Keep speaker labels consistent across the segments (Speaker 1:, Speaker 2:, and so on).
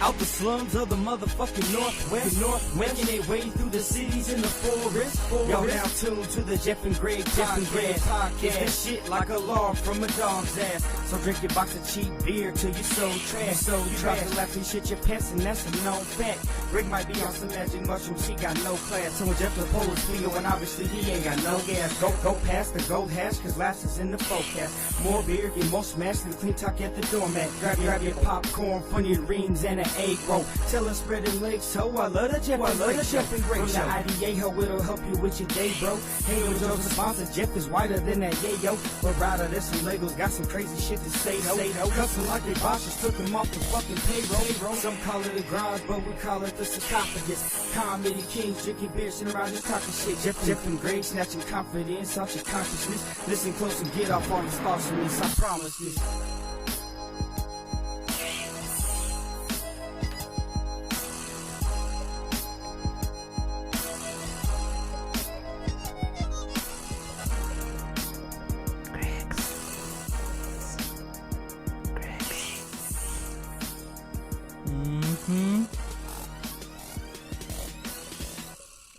Speaker 1: Out the slums of the motherfucking Northwest, making their way through the cities in the forest. Y'all now tuned to the Jeff and Greg podcast. It's this shit like a log from a dog's ass. So drink your box of cheap beer till you so trash. You drop the laugh and shit your pants, and that's a known fact. Greg might be on some magic mushrooms, he got no class. So when Jeff the pole is Cleo, and obviously he ain't got no gas. Go past the gold hash, cause laughs is in the forecast. More beer, get more smashed than clean talk at the doormat. Grab your popcorn, funny rings, and an egg roll. Tell us spread them legs, so I love the Jeff and Greg show. From the IDA, ho, it'll help you with your day, bro. Hey, yo, Joe's the sponsor, Jeff is whiter than that, yeah, yo. But rather, there's some Legos, got some crazy shit to say, though. Custom like they bosses, took them off the fucking payroll. Some call it a garage, but we call it the sarcophagus. Comedy kings, drinking beer, sitting around just talking shit. Jeff and Greg, snatching confidence out your consciousness. Listen close and get off all these thoughts from this, I promise this.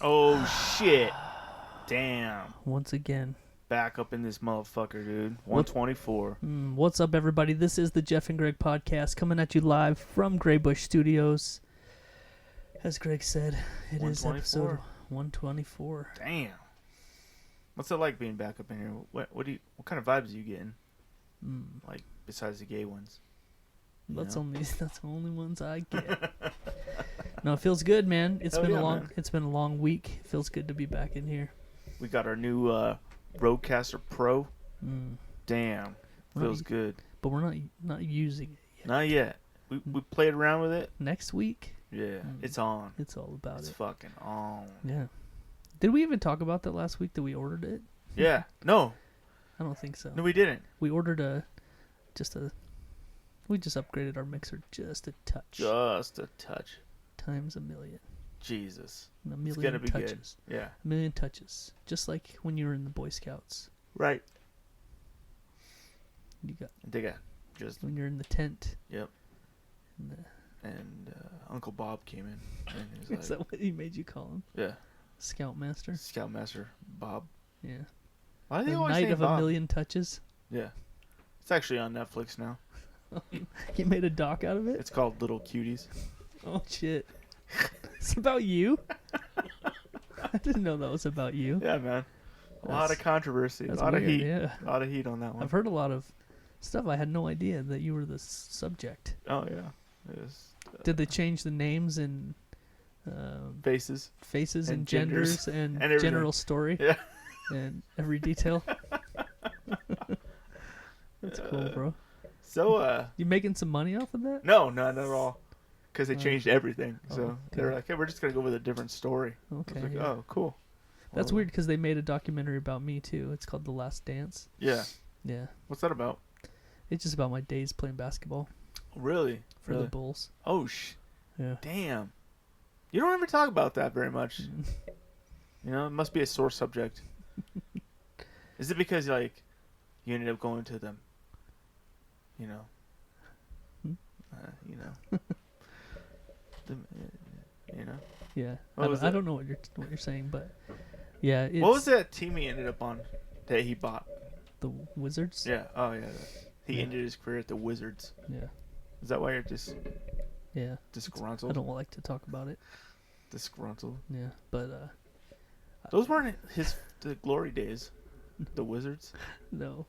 Speaker 2: Oh shit. Damn.
Speaker 3: Once again.
Speaker 2: Back up in this motherfucker, dude. 124.
Speaker 3: What's up, everybody? This is the Jeff and Greg podcast coming at you live from Greybush Studios. As Greg said, it is episode 124.
Speaker 2: Damn. What's it like being back up in here? What kind of vibes are you getting? Like besides the gay ones?
Speaker 3: That's the only ones I get. No, it feels good, man. It's been a long week. It feels good to be back in here.
Speaker 2: We got our new Rodecaster Pro. Damn, feels good.
Speaker 3: But we're not using it yet.
Speaker 2: Not yet. We played around with it.
Speaker 3: Next week.
Speaker 2: Yeah, it's on.
Speaker 3: It's all about
Speaker 2: it's
Speaker 3: it.
Speaker 2: Fucking on.
Speaker 3: Yeah. Did we even talk about that last week that we ordered it?
Speaker 2: Yeah. No.
Speaker 3: I don't think so.
Speaker 2: No, we didn't.
Speaker 3: We ordered we just upgraded our mixer just a touch.
Speaker 2: Just a touch.
Speaker 3: Times a million.
Speaker 2: Jesus.
Speaker 3: A million
Speaker 2: it's gonna be
Speaker 3: touches.
Speaker 2: Good. Yeah.
Speaker 3: A million touches. Just like when you were in the Boy Scouts.
Speaker 2: Right.
Speaker 3: They got just when you're in the tent.
Speaker 2: Yep. And Uncle Bob came in. And he was
Speaker 3: Is that what he made you call him?
Speaker 2: Yeah.
Speaker 3: Scoutmaster.
Speaker 2: Scoutmaster Bob.
Speaker 3: Yeah.
Speaker 2: Why do they
Speaker 3: the
Speaker 2: always
Speaker 3: Night
Speaker 2: say
Speaker 3: of
Speaker 2: Bob?
Speaker 3: a Million Touches.
Speaker 2: Yeah. It's actually on Netflix now.
Speaker 3: You made a doc out of it?
Speaker 2: It's called Little Cuties.
Speaker 3: Oh shit. It's about you? I didn't know that was about you.
Speaker 2: Yeah, man. A lot of controversy. A lot of heat. Yeah. A lot of heat on that one.
Speaker 3: I've heard a lot of stuff. I had no idea that you were the subject.
Speaker 2: Oh, yeah. It was,
Speaker 3: did they change the names and
Speaker 2: faces
Speaker 3: and genders and general story?
Speaker 2: Yeah.
Speaker 3: And every detail? That's cool, bro.
Speaker 2: So,
Speaker 3: you making some money off of that?
Speaker 2: No, not at all. Because they changed everything. So they were like, hey, we're just going to go with a different story.
Speaker 3: Okay.
Speaker 2: I was like, oh, cool.
Speaker 3: That's weird because they made a documentary about me, too. It's called The Last Dance.
Speaker 2: Yeah.
Speaker 3: Yeah.
Speaker 2: What's that about?
Speaker 3: It's just about my days playing basketball.
Speaker 2: Really?
Speaker 3: For the Bulls.
Speaker 2: Oh,
Speaker 3: yeah.
Speaker 2: Damn. You don't ever talk about that very much. You know, it must be a sore subject. Is it because, like, you ended up going to them? You know? You know? You know?
Speaker 3: Yeah. I don't know what you're saying, but yeah.
Speaker 2: What was that team he ended up on that he bought?
Speaker 3: The Wizards?
Speaker 2: Yeah. Oh, yeah. He ended his career at the Wizards.
Speaker 3: Yeah.
Speaker 2: Is that why you're just disgruntled?
Speaker 3: I don't like to talk about it.
Speaker 2: Disgruntled?
Speaker 3: Yeah, but
Speaker 2: those weren't the glory days. The Wizards?
Speaker 3: No.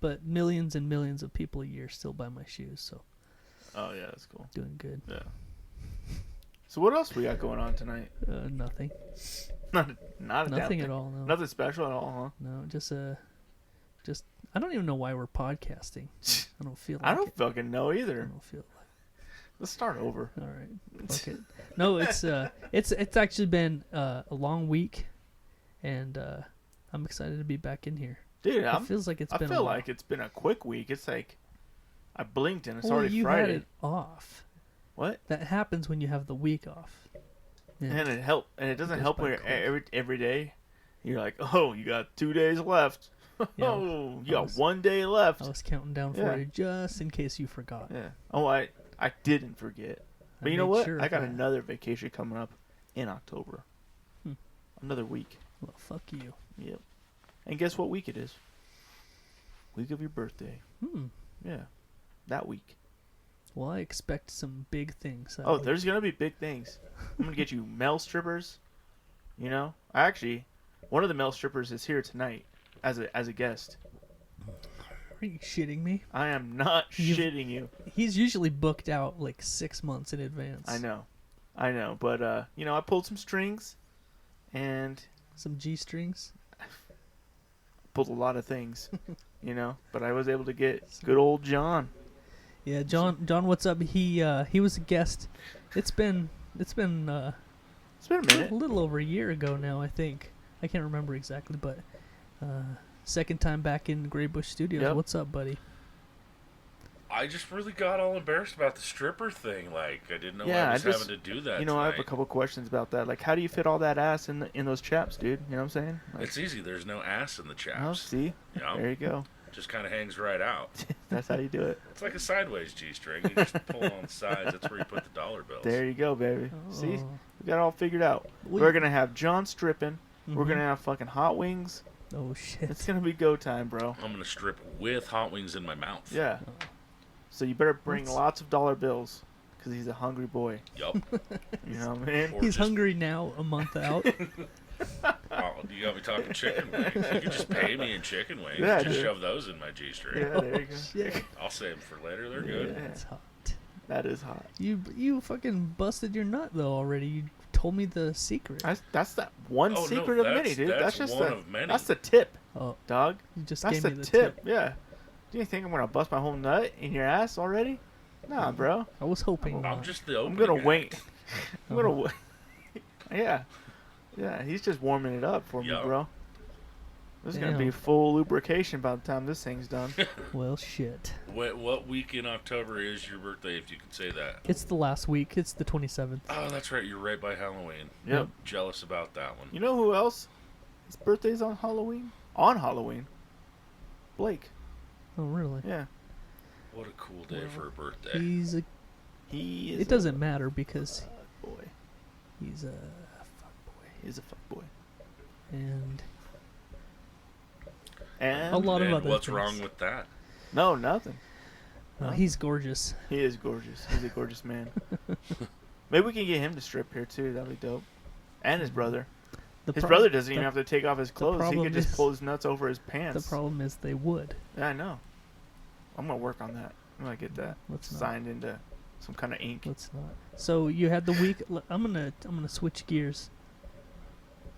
Speaker 3: But millions and millions of people a year still buy my shoes, so.
Speaker 2: Oh, yeah, that's cool.
Speaker 3: Doing good.
Speaker 2: Yeah. So what else we got going on tonight?
Speaker 3: Nothing.
Speaker 2: Not
Speaker 3: nothing at all. No.
Speaker 2: Nothing special at all, huh?
Speaker 3: No, just I don't even know why we're podcasting. I don't feel like
Speaker 2: I don't fucking know either.
Speaker 3: I don't feel like.
Speaker 2: Let's start over.
Speaker 3: All right. Fuck it. No, it's actually been a long week, and I'm excited to be back in here.
Speaker 2: Dude,
Speaker 3: it feels like it's been.
Speaker 2: I feel like it's been a quick week. It's like I blinked and it's already
Speaker 3: you
Speaker 2: Friday.
Speaker 3: Had it off.
Speaker 2: What?
Speaker 3: That happens when you have the week off.
Speaker 2: Yeah. And it doesn't help when every day you're like, oh, you got 2 days left.
Speaker 3: Yeah,
Speaker 2: oh, you got 1 day left.
Speaker 3: I was counting down for you just in case you forgot.
Speaker 2: Yeah. Oh, I didn't forget. But you know what? I got another vacation coming up in October. Another week.
Speaker 3: Well, fuck you.
Speaker 2: Yep. And guess what week it is? Week of your birthday. Yeah. That week.
Speaker 3: Well, I expect some big things.
Speaker 2: Oh, there's going to be big things. I'm going to get you male strippers. You know? Actually, one of the male strippers is here tonight as a guest.
Speaker 3: Are you shitting me?
Speaker 2: I am not shitting you.
Speaker 3: He's usually booked out like 6 months in advance.
Speaker 2: I know. But, you know, I pulled some strings and...
Speaker 3: Some G-strings?
Speaker 2: Pulled a lot of things, you know? But I was able to get good old Jon.
Speaker 3: Yeah, Jon, what's up? He was a guest. It's been a minute. A little over a year ago now, I think. I can't remember exactly, but second time back in Gray Bush Studios. Yep. What's up, buddy?
Speaker 4: I just really got all embarrassed about the stripper thing. Like, I didn't know I was having to do that.
Speaker 2: You know, tonight. I have a couple questions about that. Like, how do you fit all that ass in those chaps, dude? You know what I'm saying? Like,
Speaker 4: it's easy. There's no ass in the chaps.
Speaker 2: Oh, see?
Speaker 4: Yep.
Speaker 2: There you go.
Speaker 4: Just kind of hangs right out.
Speaker 2: That's how you do it.
Speaker 4: It's like a sideways G-string. You just pull on the sides. That's where you put the dollar bills.
Speaker 2: There you go, baby. Oh. See? We got it all figured out. We're going to have Jon stripping. We're going to have fucking hot wings.
Speaker 3: Oh, shit.
Speaker 2: It's going to be go time, bro.
Speaker 4: I'm going to strip with hot wings in my mouth.
Speaker 2: Yeah. So you better bring lots of dollar bills, because he's a hungry boy.
Speaker 4: Yup.
Speaker 2: You know what I mean?
Speaker 3: He's hungry now, a month out.
Speaker 4: Oh, you got me talking chicken wings. You can just pay me in chicken wings.
Speaker 2: Yeah,
Speaker 4: just shove those in my G-string.
Speaker 2: Yeah, there you go.
Speaker 3: Shit.
Speaker 4: I'll save them for later. They're good.
Speaker 3: That's hot.
Speaker 2: That is hot.
Speaker 3: You fucking busted your nut, though, already. You told me the secret.
Speaker 2: That's that one secret of many, dude. That's just
Speaker 4: one of many.
Speaker 2: That's the tip,
Speaker 3: oh,
Speaker 2: dog.
Speaker 3: You just
Speaker 2: that's
Speaker 3: gave
Speaker 2: the
Speaker 3: me the
Speaker 2: tip. Yeah. Do you think I'm gonna bust my whole nut in your ass already? Nah, bro.
Speaker 3: I was hoping.
Speaker 4: I'm just the opening.
Speaker 2: I'm gonna wait. I'm gonna wait. Yeah. Yeah, he's just warming it up for me, bro. This is going to be full lubrication by the time this thing's done.
Speaker 3: Well, shit.
Speaker 4: What week in October is your birthday, if you could say that?
Speaker 3: It's the last week. It's the 27th.
Speaker 4: Oh, that's right. You're right by Halloween.
Speaker 2: Yep.
Speaker 4: Jealous about that one.
Speaker 2: You know who else? His birthday's on Halloween? On Halloween. Blake.
Speaker 3: Oh, really?
Speaker 2: Yeah.
Speaker 4: What a cool day for a birthday.
Speaker 3: It doesn't matter because...
Speaker 2: boy.
Speaker 3: He's a fuckboy.
Speaker 2: He's a fuckboy.
Speaker 3: And
Speaker 2: a
Speaker 3: lot of other
Speaker 4: what's
Speaker 3: things.
Speaker 4: wrong with that?
Speaker 2: No, nothing.
Speaker 3: He's gorgeous.
Speaker 2: He is gorgeous. He's a gorgeous man. Maybe we can get him to strip here too. That'd be dope. And his brother. His brother doesn't even have to take off his clothes. He could just pull his nuts over his pants.
Speaker 3: The problem is they would.
Speaker 2: Yeah, I know. I'm gonna work on that. I'm gonna get that signed into some kind of ink.
Speaker 3: Let's not. So you had the week. I'm gonna switch gears.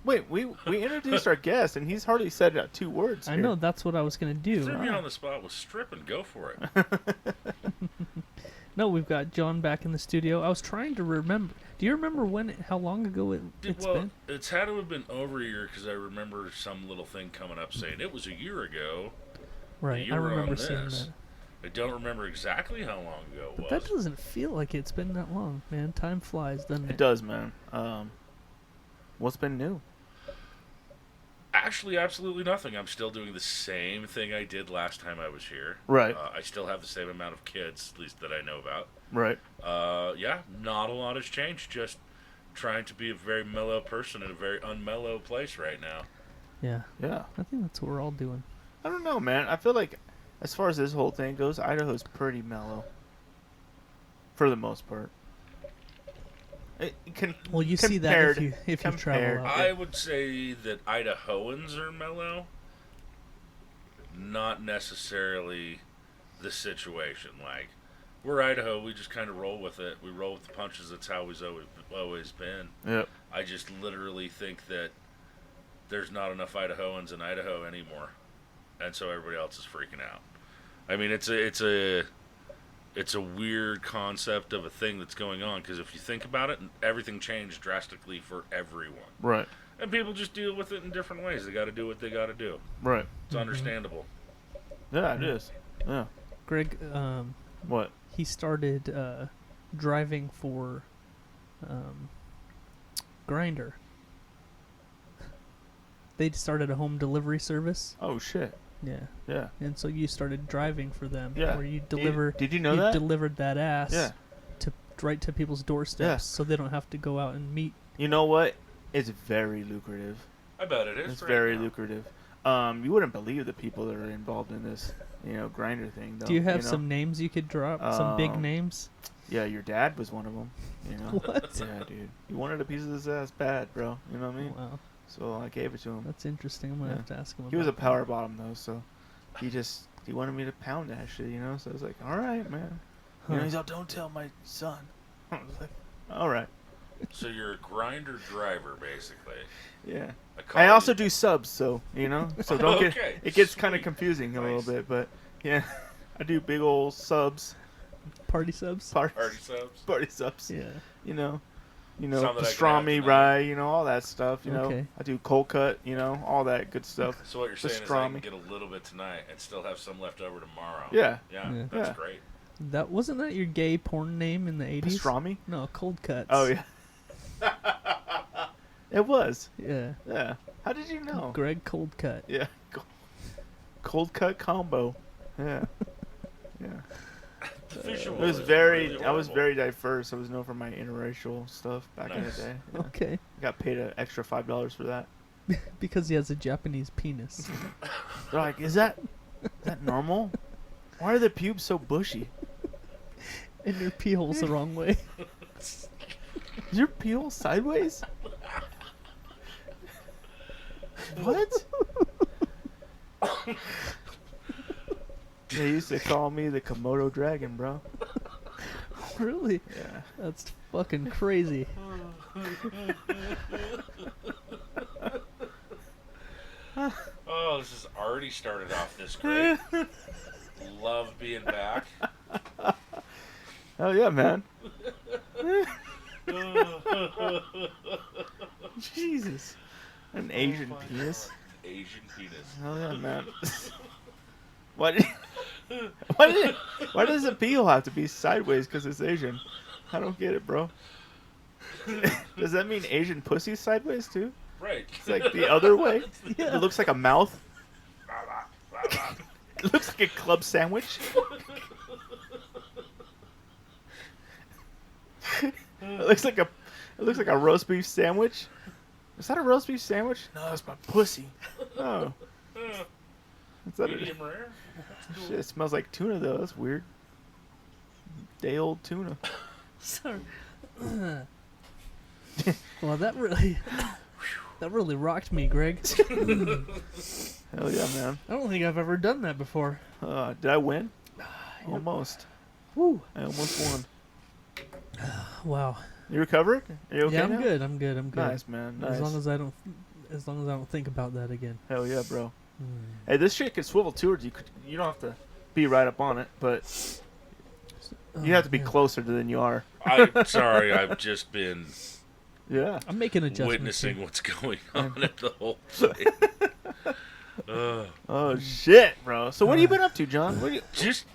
Speaker 2: Wait, we introduced our guest, and he's hardly said 2 words.
Speaker 3: I know, that's what I was going to do.
Speaker 4: Threw me on the spot with stripping. Go for it.
Speaker 3: No, we've got Jon back in the studio. I was trying to remember. Do you remember how long ago it's been?
Speaker 4: It's had to have been over a year because I remember some little thing coming up saying it was a year ago.
Speaker 3: Right, I remember seeing that.
Speaker 4: I don't remember exactly how long ago it was.
Speaker 3: But that doesn't feel like it's been that long, man. Time flies, doesn't it?
Speaker 2: It does, man. What's been new?
Speaker 4: Actually, absolutely nothing. I'm still doing the same thing I did last time I was here.
Speaker 2: Right.
Speaker 4: I still have the same amount of kids, at least that I know about.
Speaker 2: Right.
Speaker 4: Yeah, not a lot has changed. Just trying to be a very mellow person in a very unmellow place right now.
Speaker 3: Yeah.
Speaker 2: Yeah.
Speaker 3: I think that's what we're all doing.
Speaker 2: I don't know, man. I feel like, as far as this whole thing goes, Idaho's pretty mellow. For the most part.
Speaker 3: Well, you see that if you travel out.
Speaker 4: I would say that Idahoans are mellow, not necessarily the situation. Like, we're Idaho, we just kind of roll with it. We roll with the punches. That's how we've always been.
Speaker 2: Yep.
Speaker 4: I just literally think that there's not enough Idahoans in Idaho anymore, and so everybody else is freaking out. I mean, it's a weird concept of a thing that's going on, because if you think about it, everything changed drastically for everyone.
Speaker 2: Right.
Speaker 4: And people just deal with it in different ways. They got to do what they got to do.
Speaker 2: Right.
Speaker 4: It's understandable.
Speaker 2: Yeah, it is. Yeah.
Speaker 3: Greg,
Speaker 2: what?
Speaker 3: He started driving for Grinder. They started a home delivery service.
Speaker 2: Oh, shit.
Speaker 3: Yeah.
Speaker 2: Yeah.
Speaker 3: And so you started driving for them.
Speaker 2: Yeah.
Speaker 3: Where you deliver.
Speaker 2: Did you know that?
Speaker 3: You delivered that ass.
Speaker 2: Yeah.
Speaker 3: To right to people's doorsteps, so they don't have to go out and meet.
Speaker 2: You know what? It's very lucrative.
Speaker 4: I bet it is.
Speaker 2: It's very lucrative. You wouldn't believe the people that are involved in this, grinder thing. Though,
Speaker 3: Do you have some names you could drop? Some big names?
Speaker 2: Yeah, your dad was one of them.
Speaker 3: What?
Speaker 2: Yeah, dude. He wanted a piece of his ass bad, bro. You know what I mean?
Speaker 3: Wow.
Speaker 2: So I gave it to him.
Speaker 3: That's interesting. I'm gonna have to ask him.
Speaker 2: He was a
Speaker 3: about
Speaker 2: power bottom though, so he wanted me to pound that shit, So I was like, all right, man. He's like, don't tell my son. I was like, all right.
Speaker 4: So you're a grinder driver, basically.
Speaker 2: Yeah. I also do subs, so so don't get
Speaker 4: Okay,
Speaker 2: it gets kind of
Speaker 4: sweet.
Speaker 2: confusing a
Speaker 4: Nice.
Speaker 2: little bit, but yeah, I do big old subs,
Speaker 3: Party subs.
Speaker 4: Party subs.
Speaker 2: party subs.
Speaker 3: Yeah.
Speaker 2: Know,
Speaker 4: Some that I can have
Speaker 2: pastrami,
Speaker 4: tonight.
Speaker 2: rye, all that stuff.
Speaker 3: Okay.
Speaker 2: I do cold cut, all that good stuff.
Speaker 4: So what you're saying is I
Speaker 2: Pastrami.
Speaker 4: can get a little bit tonight and still have some left over tomorrow.
Speaker 2: Yeah.
Speaker 4: Yeah,
Speaker 3: Yeah.
Speaker 4: that's
Speaker 2: Yeah.
Speaker 4: great.
Speaker 3: That wasn't that your gay porn name in the 80s?
Speaker 2: Pastrami?
Speaker 3: No, Cold Cuts.
Speaker 2: Oh yeah. It was.
Speaker 3: Yeah.
Speaker 2: Yeah. How did you know?
Speaker 3: Greg Cold Cut.
Speaker 2: Yeah. Cold cut combo. Yeah. Yeah.
Speaker 4: The visual
Speaker 2: It was
Speaker 4: is
Speaker 2: very.
Speaker 4: really
Speaker 2: I was
Speaker 4: horrible.
Speaker 2: very diverse. I was known for my interracial stuff back in the
Speaker 4: Nice.
Speaker 2: day. Yeah.
Speaker 3: Okay.
Speaker 2: I got paid an extra $5 for that.
Speaker 3: Because he has a Japanese penis.
Speaker 2: They're like, is that normal? Why are the pubes so bushy?
Speaker 3: And your pee hole's the wrong way.
Speaker 2: Is your peel sideways? What? They used to call me the Komodo dragon, bro.
Speaker 3: Really?
Speaker 2: Yeah.
Speaker 3: That's fucking crazy.
Speaker 4: Oh, this has already started off this great. Love being back.
Speaker 2: Hell yeah, man. Jesus. An Asian penis.
Speaker 4: Asian penis.
Speaker 2: Hell yeah, man. Why does the peel have to be sideways because it's Asian? I don't get it, bro. Does that mean Asian pussy sideways too?
Speaker 4: Right.
Speaker 2: It's like the other way. It looks like a mouth. It looks like a club sandwich. It looks like a roast beef sandwich. Is that a roast beef sandwich? No, that's my pussy. Oh. Is that
Speaker 4: Medium rare.
Speaker 2: Shit, it smells like tuna though. That's weird. Day old tuna.
Speaker 3: Sorry. Well, that really rocked me, Greg.
Speaker 2: Hell yeah, man.
Speaker 3: I don't think I've ever done that before.
Speaker 2: Did I win? Almost.
Speaker 3: Woo.
Speaker 2: I almost won.
Speaker 3: Wow.
Speaker 2: You recovered? Are you okay
Speaker 3: Yeah,
Speaker 2: now?
Speaker 3: I'm good.
Speaker 2: Nice, man. Nice.
Speaker 3: As long as I don't think about that again.
Speaker 2: Hell yeah, bro. Hey, this shit can swivel towards you. You don't have to be right up on it, but you have to be closer than you are.
Speaker 4: I'm sorry, I've just been
Speaker 2: Yeah.
Speaker 3: I'm making adjustments.
Speaker 4: witnessing
Speaker 3: here.
Speaker 4: what's going on at the whole place.
Speaker 2: Oh shit, bro. So what have you been up to, John? What do you...
Speaker 4: Just,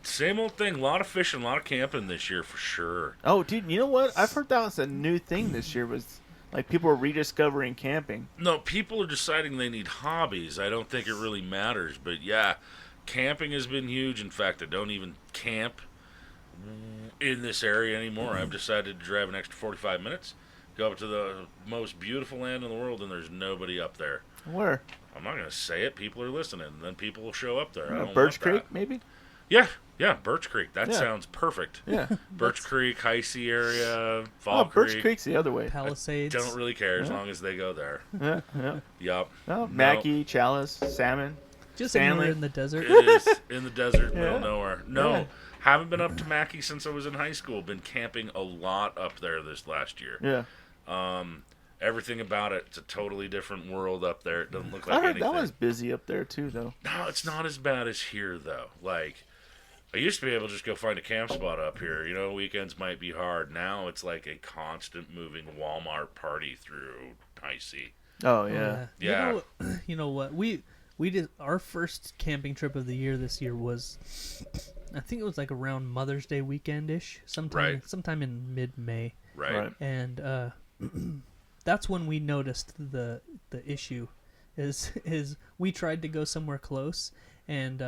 Speaker 4: same old thing. A lot of fishing, a lot of camping this year for sure.
Speaker 2: Oh, dude, you know what? I've heard that was a new thing this year. Was like people are rediscovering camping.
Speaker 4: No, people are deciding they need hobbies. I don't think it really matters. But yeah, camping has been huge. In fact, I don't even camp in this area anymore. I've decided to drive an extra 45 minutes, go up to the most beautiful land in the world, and there's nobody up there.
Speaker 2: Where?
Speaker 4: I'm not going to say it. People are listening. And then people will show up there. I don't
Speaker 2: Birch
Speaker 4: want that.
Speaker 2: Creek, maybe?
Speaker 4: Yeah, Birch Creek. That
Speaker 2: Yeah.
Speaker 4: sounds perfect.
Speaker 2: Yeah.
Speaker 4: Birch Creek, Heisey area, Fall
Speaker 2: Oh, Birch
Speaker 4: Creek.
Speaker 2: Creek's the other way.
Speaker 3: Palisades.
Speaker 4: Don't really care as
Speaker 2: Yeah.
Speaker 4: long as they go there.
Speaker 2: Yeah, yeah.
Speaker 4: Yup.
Speaker 2: Oh, Mackie, Chalice, Salmon.
Speaker 3: Just
Speaker 2: Stanley.
Speaker 3: anywhere in the desert.
Speaker 4: It is in the desert, middle
Speaker 2: Yeah.
Speaker 4: of nowhere. No,
Speaker 2: Yeah.
Speaker 4: haven't been up to Mackey since I was in high school. Been camping a lot up there this last year.
Speaker 2: Yeah.
Speaker 4: Everything about it's a totally different world up there. It doesn't look like
Speaker 2: I heard
Speaker 4: anything.
Speaker 2: that was busy up there too, though.
Speaker 4: No, it's not as bad as here though. Like, I used to be able to just go find a camp spot up here. Weekends might be hard. Now it's like a constant moving Walmart party through Heisey.
Speaker 2: Oh yeah.
Speaker 4: Yeah.
Speaker 3: You know what? We did our first camping trip of the year this year was, I think it was like around Mother's Day weekend-ish, sometime in mid-May,
Speaker 4: Right.
Speaker 3: and that's when we noticed the issue is we tried to go somewhere close, and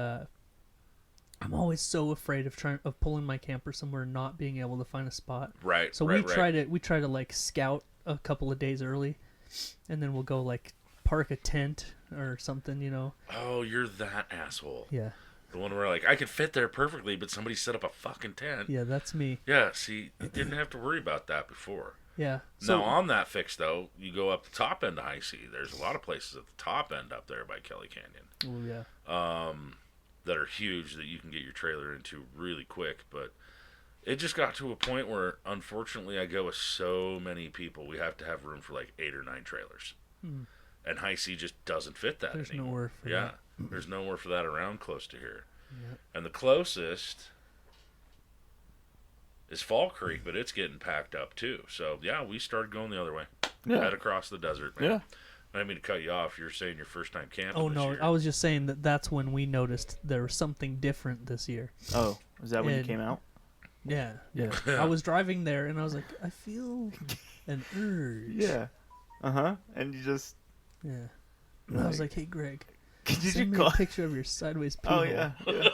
Speaker 3: I'm always so afraid of pulling my camper somewhere and not being able to find a spot.
Speaker 4: Right.
Speaker 3: So we try to like scout a couple of days early, and then we'll go like park a tent or something, you know.
Speaker 4: Oh, you're that asshole.
Speaker 3: Yeah.
Speaker 4: The one where like I could fit there perfectly, but somebody set up a fucking tent.
Speaker 3: Yeah, that's me.
Speaker 4: Yeah. See, you didn't have to worry about that before.
Speaker 3: Yeah. So,
Speaker 4: now on that fix though, you go up the top end of High C. There's a lot of places at the top end up there by Kelly Canyon.
Speaker 3: oh yeah.
Speaker 4: That are huge that you can get your trailer into really quick, but it just got to a point where unfortunately I go with so many people, we have to have room for like 8 or 9 trailers. And High C just doesn't fit that
Speaker 3: There's
Speaker 4: anymore.
Speaker 3: nowhere for that.
Speaker 4: There's nowhere for that around close to here.
Speaker 3: Yep.
Speaker 4: And the closest is Fall Creek, but it's getting packed up too. So yeah, we started going the other way.
Speaker 2: Yeah.
Speaker 4: Head across the desert, man.
Speaker 2: Yeah.
Speaker 4: I didn't mean to cut you off. You're saying your first time camping
Speaker 3: Oh
Speaker 4: this
Speaker 3: no,
Speaker 4: year.
Speaker 3: I was just saying that's when we noticed there was something different this year.
Speaker 2: Oh, is that when you
Speaker 3: And-
Speaker 2: came out?
Speaker 3: Yeah.
Speaker 2: Yeah.
Speaker 3: I was driving there and I was like, I feel an urge.
Speaker 2: Yeah. And you just.
Speaker 3: Yeah. And I was like, hey Greg,
Speaker 2: Did you
Speaker 3: send me
Speaker 2: call?
Speaker 3: a picture of your sideways pee
Speaker 2: Oh
Speaker 3: hole.
Speaker 2: yeah. Yeah.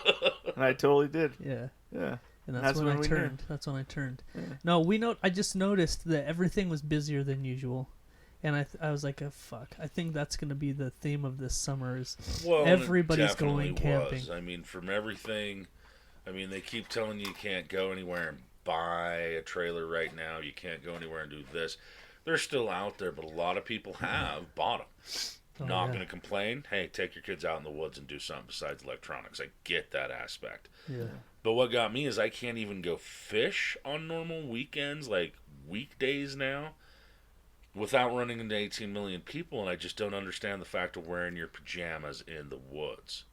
Speaker 2: And I totally did.
Speaker 3: Yeah.
Speaker 2: Yeah.
Speaker 3: And that's
Speaker 2: That's
Speaker 3: when
Speaker 2: when
Speaker 3: I
Speaker 2: we knew.
Speaker 3: turned. That's when I turned.
Speaker 2: Yeah.
Speaker 3: No, I just noticed that everything was busier than usual. And I was like, oh, fuck. I think that's going to be the theme of this summer is
Speaker 4: Well,
Speaker 3: everybody's
Speaker 4: it definitely
Speaker 3: going camping.
Speaker 4: was. I mean, from everything, they keep telling you can't go anywhere and buy a trailer right now. You can't go anywhere and do this. They're still out there, but a lot of people have bought them.
Speaker 3: Oh,
Speaker 4: Not
Speaker 3: yeah.
Speaker 4: going to complain. Hey, take your kids out in the woods and do something besides electronics. I get that aspect.
Speaker 3: Yeah.
Speaker 4: But what got me is I can't even go fish on normal weekends, like weekdays now, without running into 18 million people, and I just don't understand the fact of wearing your pajamas in the woods.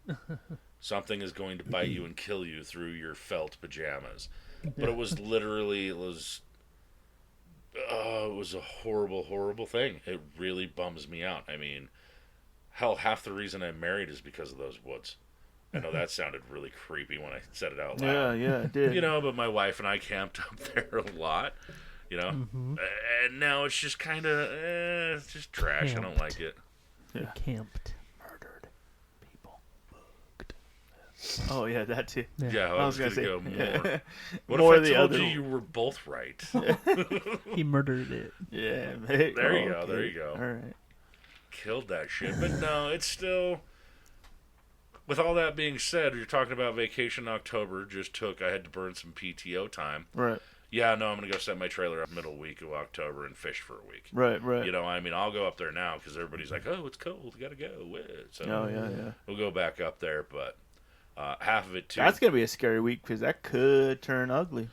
Speaker 4: Something is going to bite you and kill you through your felt pajamas. But it was literally, it was a horrible, horrible thing. It really bums me out. I mean, hell, half the reason I'm married is because of those woods. I know that sounded really creepy when I said it out loud.
Speaker 2: Yeah, it did.
Speaker 4: But my wife and I camped up there a lot, And now it's just kind of, it's just trash. I don't
Speaker 3: Camped.
Speaker 4: like it.
Speaker 2: Yeah.
Speaker 3: Camped.
Speaker 2: Murdered people. Booked. Oh yeah, that too.
Speaker 4: Yeah, I was going to go more.
Speaker 2: Yeah.
Speaker 4: What
Speaker 2: More
Speaker 4: if I
Speaker 2: the
Speaker 4: told
Speaker 2: other-
Speaker 4: you were both right?
Speaker 3: He murdered it.
Speaker 2: Yeah. Mate.
Speaker 4: There you go,
Speaker 2: Okay.
Speaker 4: there you go.
Speaker 2: All right.
Speaker 4: Killed that shit. But no, it's still... With all that being said, you're talking about vacation October. I had to burn some PTO time.
Speaker 2: Right.
Speaker 4: Yeah, no, I'm going to go set my trailer up middle week of October and fish for a week.
Speaker 2: Right.
Speaker 4: I'll go up there now because everybody's like, oh, it's cold. We got to go. So
Speaker 2: Oh yeah.
Speaker 4: we'll go back up there. But half of it, too.
Speaker 2: That's gonna be a scary week because that could turn ugly.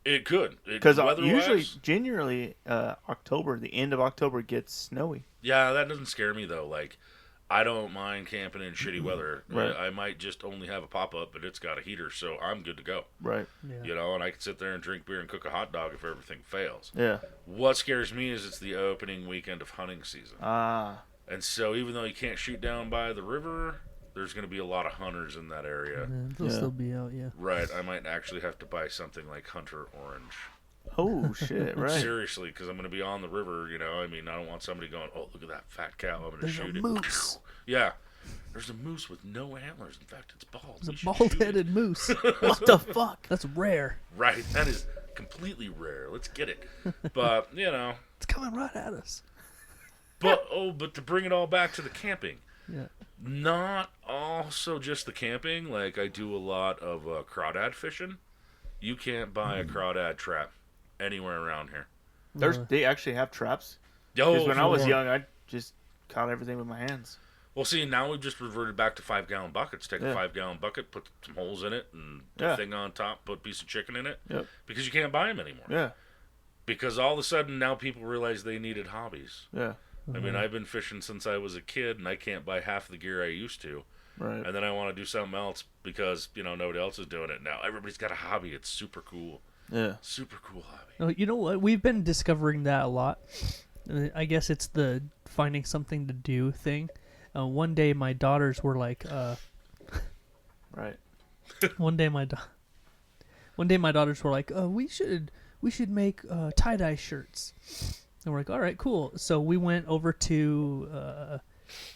Speaker 4: It could.
Speaker 2: Because
Speaker 4: Weather-wise,
Speaker 2: usually, generally, October, the end of October gets snowy.
Speaker 4: Yeah, that doesn't scare me, though. Like, I don't mind camping in shitty weather.
Speaker 2: Right.
Speaker 4: I might just only have a pop-up, but it's got a heater, so I'm good to go.
Speaker 2: Right.
Speaker 3: Yeah.
Speaker 4: And I can sit there and drink beer and cook a hot dog if everything fails.
Speaker 2: Yeah.
Speaker 4: What scares me is it's the opening weekend of hunting season.
Speaker 2: Ah.
Speaker 4: And so even though you can't shoot down by the river, there's going to be a lot of hunters in that area.
Speaker 3: They'll
Speaker 2: Yeah.
Speaker 3: still be out, yeah.
Speaker 4: Right, I might actually have to buy something like Hunter Orange.
Speaker 2: Oh shit! Right.
Speaker 4: Seriously, because I'm going to be on the river, I don't want somebody going, oh, look at that fat cow, I'm going to
Speaker 3: There's
Speaker 4: shoot
Speaker 3: a
Speaker 4: it.
Speaker 3: moose.
Speaker 4: Yeah. There's a moose with no antlers. In fact, it's bald.
Speaker 3: It's
Speaker 4: We
Speaker 3: a
Speaker 4: should shoot it.
Speaker 3: bald-headed moose.
Speaker 2: What the fuck?
Speaker 3: That's rare.
Speaker 4: Right, that is completely rare. Let's get it. But,
Speaker 3: It's coming right at us.
Speaker 4: but to bring it all back to the camping.
Speaker 3: Yeah.
Speaker 4: Not also just the camping. Like, I do a lot of crawdad fishing. You can't buy a crawdad trap anywhere around here.
Speaker 2: They actually have traps.
Speaker 4: Yo,
Speaker 2: Because when
Speaker 4: if
Speaker 2: I
Speaker 4: you
Speaker 2: was
Speaker 4: want-
Speaker 2: young, I just caught everything with my hands.
Speaker 4: Well, see, now we've just reverted back to 5-gallon buckets. Take a
Speaker 2: Yeah.
Speaker 4: 5-gallon bucket, put some holes in it, and the
Speaker 2: Yeah.
Speaker 4: thing on top, put a piece of chicken in it.
Speaker 2: Yep.
Speaker 4: Because you can't buy them anymore.
Speaker 2: Yeah.
Speaker 4: Because all of a sudden now people realize they needed hobbies.
Speaker 2: Yeah.
Speaker 4: I mean, I've been fishing since I was a kid, and I can't buy half the gear I used to.
Speaker 2: Right.
Speaker 4: And then I want to do something else because, nobody else is doing it now. Everybody's got a hobby. It's super cool.
Speaker 2: Yeah.
Speaker 4: Super cool hobby.
Speaker 3: Oh, you know what? We've been discovering that a lot. I guess it's the finding something to do thing. One day my daughters were like,
Speaker 2: Right.
Speaker 3: one day my daughters were like, we should make tie-dye shirts. And we're like, all right, cool. So we went over to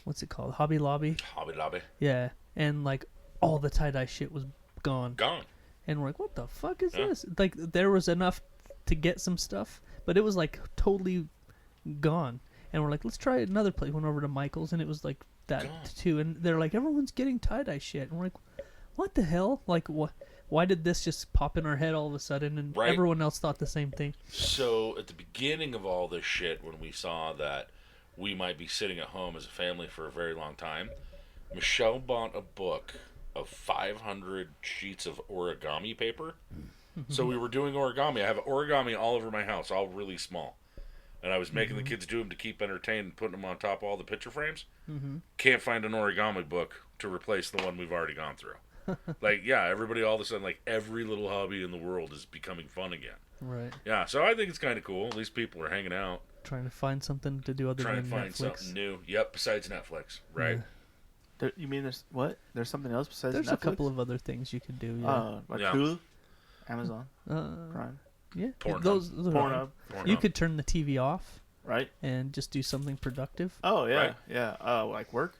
Speaker 3: what's it called? Hobby Lobby.
Speaker 4: Hobby Lobby.
Speaker 3: Yeah, and like all the tie-dye shit was gone.
Speaker 4: Gone.
Speaker 3: And we're like, what the fuck is
Speaker 4: Yeah.
Speaker 3: this? Like, there was enough to get some stuff, but it was like totally gone. And we're like, let's try another place. Went over to Michael's, and it was like that
Speaker 4: Gone.
Speaker 3: too. And they're like, everyone's getting tie-dye shit. And we're like, what the hell? Like, why did this just pop in our head all of a sudden? And
Speaker 4: Right.
Speaker 3: everyone else thought the same thing.
Speaker 4: So at the beginning of all this shit, when we saw that we might be sitting at home as a family for a very long time, Michelle bought a book of 500 sheets of origami paper. So we were doing origami. I have origami all over my house, all really small. And I was making the kids do them to keep entertained and putting them on top of all the picture frames. Can't find an origami book to replace the one we've already gone through. Like, yeah, everybody all of a sudden, like, every little hobby in the world is becoming fun again.
Speaker 3: Right.
Speaker 4: Yeah, so I think it's kind of cool. At least people are hanging out,
Speaker 3: Trying to find something to do other
Speaker 4: trying
Speaker 3: than
Speaker 4: to find
Speaker 3: Netflix.
Speaker 4: something new. Yep, besides Netflix, right?
Speaker 3: Yeah.
Speaker 2: You mean there's what? There's something else besides
Speaker 3: There's
Speaker 2: Netflix?
Speaker 3: a couple of other things you could do. Yeah.
Speaker 2: Like
Speaker 4: Yeah.
Speaker 2: Hulu, Amazon,
Speaker 3: Uh,
Speaker 2: Prime,
Speaker 3: yeah.
Speaker 4: Pornhub.
Speaker 3: Those are
Speaker 2: Pornhub,
Speaker 3: You could turn the TV off
Speaker 2: right?
Speaker 3: and just do something productive,
Speaker 2: Oh yeah,
Speaker 4: Right.
Speaker 2: yeah. Like work.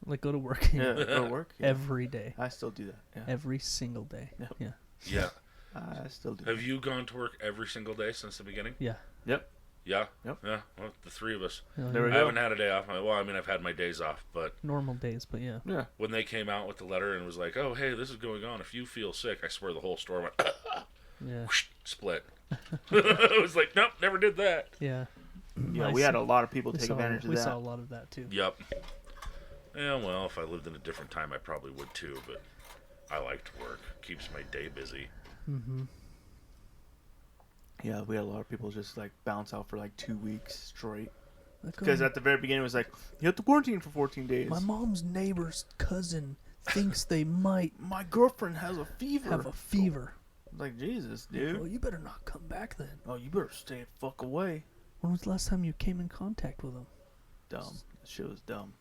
Speaker 3: like go to work
Speaker 2: Yeah, go to work. Yeah.
Speaker 3: every day,
Speaker 2: I still do that. Yeah,
Speaker 3: every single day.
Speaker 2: Yep.
Speaker 3: Yeah.
Speaker 4: Yeah.
Speaker 2: I still do.
Speaker 4: Have you gone to work every single day since the beginning?
Speaker 3: Yeah.
Speaker 2: Yep.
Speaker 4: Yeah.
Speaker 2: Yep.
Speaker 4: Yeah. Well, the three of us.
Speaker 2: There we
Speaker 4: I
Speaker 2: go.
Speaker 4: haven't had a day off. Well, I mean, I've had my days off, but
Speaker 3: Normal days, but yeah.
Speaker 2: Yeah.
Speaker 4: when they came out with the letter and was like, "Oh, hey, this is going on. If you feel sick," I swear the whole store went
Speaker 3: Yeah.
Speaker 4: whoosh, split. I was like, "Nope, never did that."
Speaker 3: Yeah.
Speaker 2: Yeah,
Speaker 3: I
Speaker 2: we had
Speaker 3: see.
Speaker 2: a lot of people
Speaker 3: We
Speaker 2: take
Speaker 3: saw,
Speaker 2: advantage of
Speaker 3: we
Speaker 2: that.
Speaker 3: saw a lot of that too.
Speaker 4: Yep. Yeah, well, if I lived in a different time, I probably would too. But I like to work. Keeps my day busy.
Speaker 3: Mm-hmm.
Speaker 2: Yeah, we had a lot of people just like bounce out for like 2 weeks straight.
Speaker 3: Like,
Speaker 2: Because
Speaker 3: oh,
Speaker 2: at the very beginning it was like, you have to quarantine for 14 days.
Speaker 3: my mom's neighbor's cousin thinks they might
Speaker 2: My girlfriend has a fever.
Speaker 3: have a fever.
Speaker 2: Like, Jesus,
Speaker 3: Oh,
Speaker 2: dude.
Speaker 3: you better not come back then.
Speaker 2: Oh, you better stay the fuck away.
Speaker 3: When was the last time you came in contact with them?
Speaker 2: Dumb. That shit was dumb.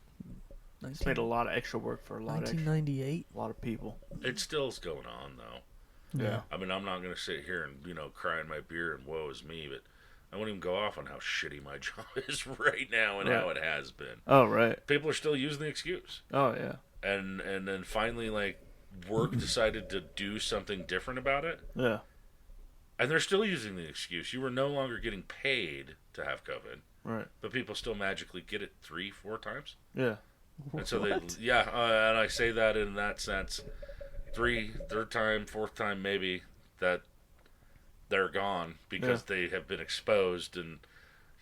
Speaker 2: It's made a lot of extra work for a lot of
Speaker 3: 1998.
Speaker 2: a lot of people.
Speaker 4: It still's going on though.
Speaker 2: Yeah.
Speaker 4: I mean, I'm not gonna sit here and cry in my beer and woe is me, but I won't even go off on how shitty my job is right now and how
Speaker 2: Right.
Speaker 4: it has been.
Speaker 2: Oh, right.
Speaker 4: People are still using the excuse,
Speaker 2: Oh, yeah.
Speaker 4: and then finally, like, work decided to do something different about it,
Speaker 2: Yeah.
Speaker 4: and they're still using the excuse. You were no longer getting paid to have COVID,
Speaker 2: Right.
Speaker 4: but people still magically get it 3-4 times.
Speaker 2: Yeah.
Speaker 4: And so
Speaker 3: What?
Speaker 4: and I say that in that sense, third time, fourth time maybe, that they're gone because they have been exposed, and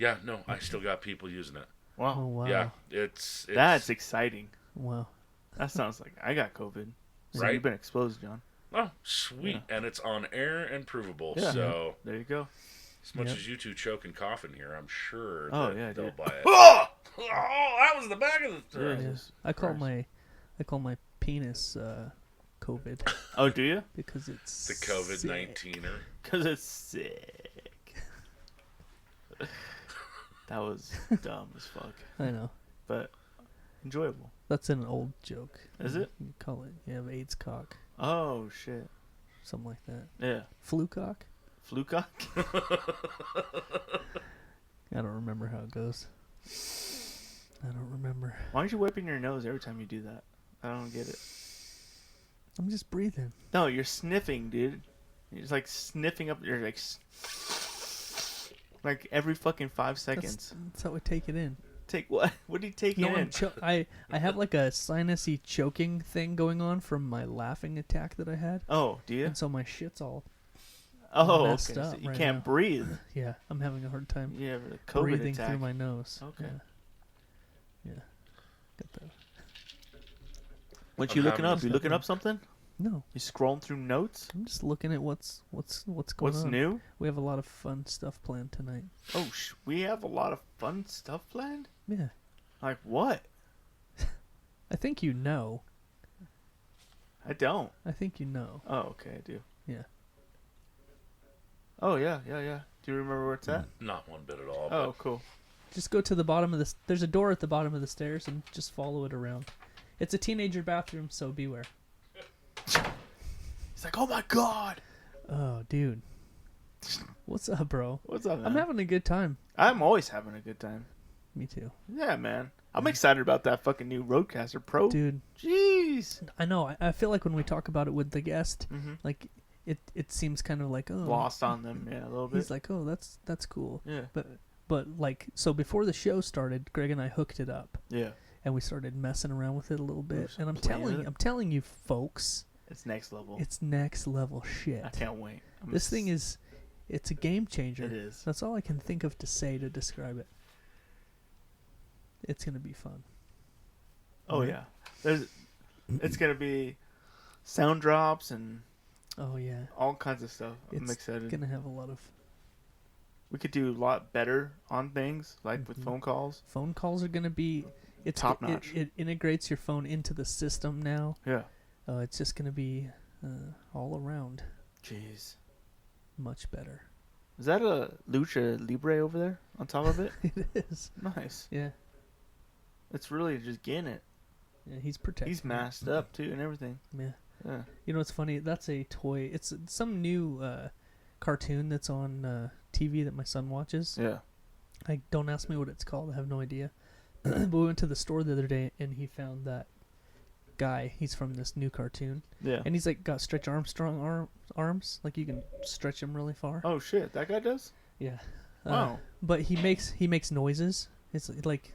Speaker 4: I still got people using it.
Speaker 2: Wow.
Speaker 3: Oh, wow.
Speaker 4: Yeah, it's
Speaker 2: That's exciting.
Speaker 3: Wow.
Speaker 2: That sounds like I got COVID. So
Speaker 4: Right.
Speaker 2: You've been exposed, John.
Speaker 4: oh sweet, and it's on air and provable.
Speaker 2: Yeah.
Speaker 4: So
Speaker 2: There you go.
Speaker 4: as much
Speaker 3: Yep.
Speaker 4: as you two choke and cough in here, I'm sure
Speaker 2: Oh,
Speaker 4: that
Speaker 2: yeah,
Speaker 4: they'll
Speaker 2: dude.
Speaker 4: buy it. Oh, that was the back of the throat.
Speaker 3: Yeah.
Speaker 2: Jesus
Speaker 3: I call
Speaker 2: Christ.
Speaker 3: my penis COVID
Speaker 2: Oh, do you?
Speaker 3: because it's
Speaker 4: The COVID-19er.
Speaker 2: Because it's sick. That was dumb as fuck.
Speaker 3: I know.
Speaker 2: But enjoyable.
Speaker 3: That's an old joke.
Speaker 2: Is it?
Speaker 3: You call it. You have AIDS cock,
Speaker 2: Oh, shit.
Speaker 3: something like that.
Speaker 2: Yeah.
Speaker 3: Flu cock.
Speaker 2: Flu cock?
Speaker 3: I don't remember how it goes. I don't remember.
Speaker 2: Why aren't you wiping your nose every time you do that? I don't get it.
Speaker 3: I'm just breathing.
Speaker 2: No, you're sniffing, dude. You're just like sniffing up. You're like every fucking 5 seconds.
Speaker 3: That's how I take it in.
Speaker 2: Take what? What are you taking
Speaker 3: No,
Speaker 2: in?
Speaker 3: I have like a sinusy choking thing going on from my laughing attack that I had,
Speaker 2: Oh, do you?
Speaker 3: and so my shit's all
Speaker 2: Oh,
Speaker 3: messed
Speaker 2: okay. So
Speaker 3: up
Speaker 2: you
Speaker 3: right
Speaker 2: can't
Speaker 3: now.
Speaker 2: breathe.
Speaker 3: yeah. I'm having a hard time
Speaker 2: You have a COVID
Speaker 3: breathing
Speaker 2: attack.
Speaker 3: through my nose.
Speaker 2: Okay.
Speaker 3: Yeah. Got that.
Speaker 2: What
Speaker 4: I'm
Speaker 2: you looking
Speaker 4: having
Speaker 2: up? You looking up something?
Speaker 3: No,
Speaker 2: You scrolling through notes?
Speaker 3: I'm just looking at what's going
Speaker 2: What's
Speaker 3: on.
Speaker 2: new?
Speaker 3: We have a lot of fun stuff planned tonight.
Speaker 2: Oh, we have a lot of fun stuff planned?
Speaker 3: Yeah.
Speaker 2: Like what?
Speaker 3: I think you know.
Speaker 2: I don't.
Speaker 3: I think you know.
Speaker 2: Oh, okay, I do.
Speaker 3: Yeah.
Speaker 2: Oh, yeah. Do you remember where it's at?
Speaker 4: Not one bit at all.
Speaker 2: Oh, cool.
Speaker 3: Just go to the bottom of this. There's a door at the bottom of the stairs, and just follow it around. It's a teenager bathroom, so beware.
Speaker 2: He's like, oh my god.
Speaker 3: Oh, dude. What's up, bro?
Speaker 2: What's up, man?
Speaker 3: I'm having a good time.
Speaker 2: I'm always having a good time.
Speaker 3: Me too.
Speaker 2: Yeah, man. I'm excited about that fucking new Rodecaster Pro.
Speaker 3: Dude.
Speaker 2: Jeez.
Speaker 3: I know. I feel like when we talk about it with the guest, like it seems kind of like
Speaker 2: lost on them, yeah, a little bit.
Speaker 3: He's like, oh, that's cool.
Speaker 2: Yeah.
Speaker 3: But like, so before the show started, Greg and I hooked it up.
Speaker 2: Yeah.
Speaker 3: And we started messing around with it a little bit. And I'm telling you, folks,
Speaker 2: it's next level.
Speaker 3: It's next level shit.
Speaker 2: I can't wait.
Speaker 3: This thing it's a game changer.
Speaker 2: It is.
Speaker 3: That's all I can think of to say to describe it. It's gonna be fun.
Speaker 2: Oh yeah. It's gonna be sound drops and all kinds of stuff. I'm excited.
Speaker 3: It's gonna have a lot of.
Speaker 2: We could do a lot better on things like with phone calls.
Speaker 3: Phone calls are gonna be
Speaker 2: top notch.
Speaker 3: It integrates your phone into the system now.
Speaker 2: Yeah.
Speaker 3: It's just gonna be all around.
Speaker 2: Jeez.
Speaker 3: Much better.
Speaker 2: Is that a Lucha Libre over there on top of it?
Speaker 3: It is.
Speaker 2: Nice.
Speaker 3: Yeah.
Speaker 2: It's really just getting it.
Speaker 3: Yeah, he's protected.
Speaker 2: He's masked up too and everything.
Speaker 3: Yeah.
Speaker 2: Yeah.
Speaker 3: You know what's funny? That's a toy. It's some new cartoon that's on TV that my son watches.
Speaker 2: Yeah.
Speaker 3: Don't ask me what it's called. I have no idea. But we went to the store the other day and he found that guy. He's from this new cartoon.
Speaker 2: Yeah.
Speaker 3: And he's like got Stretch Armstrong arms. Like you can stretch them really far.
Speaker 2: Oh shit, that guy does?
Speaker 3: Yeah.
Speaker 2: Wow.
Speaker 3: But he makes noises. It's like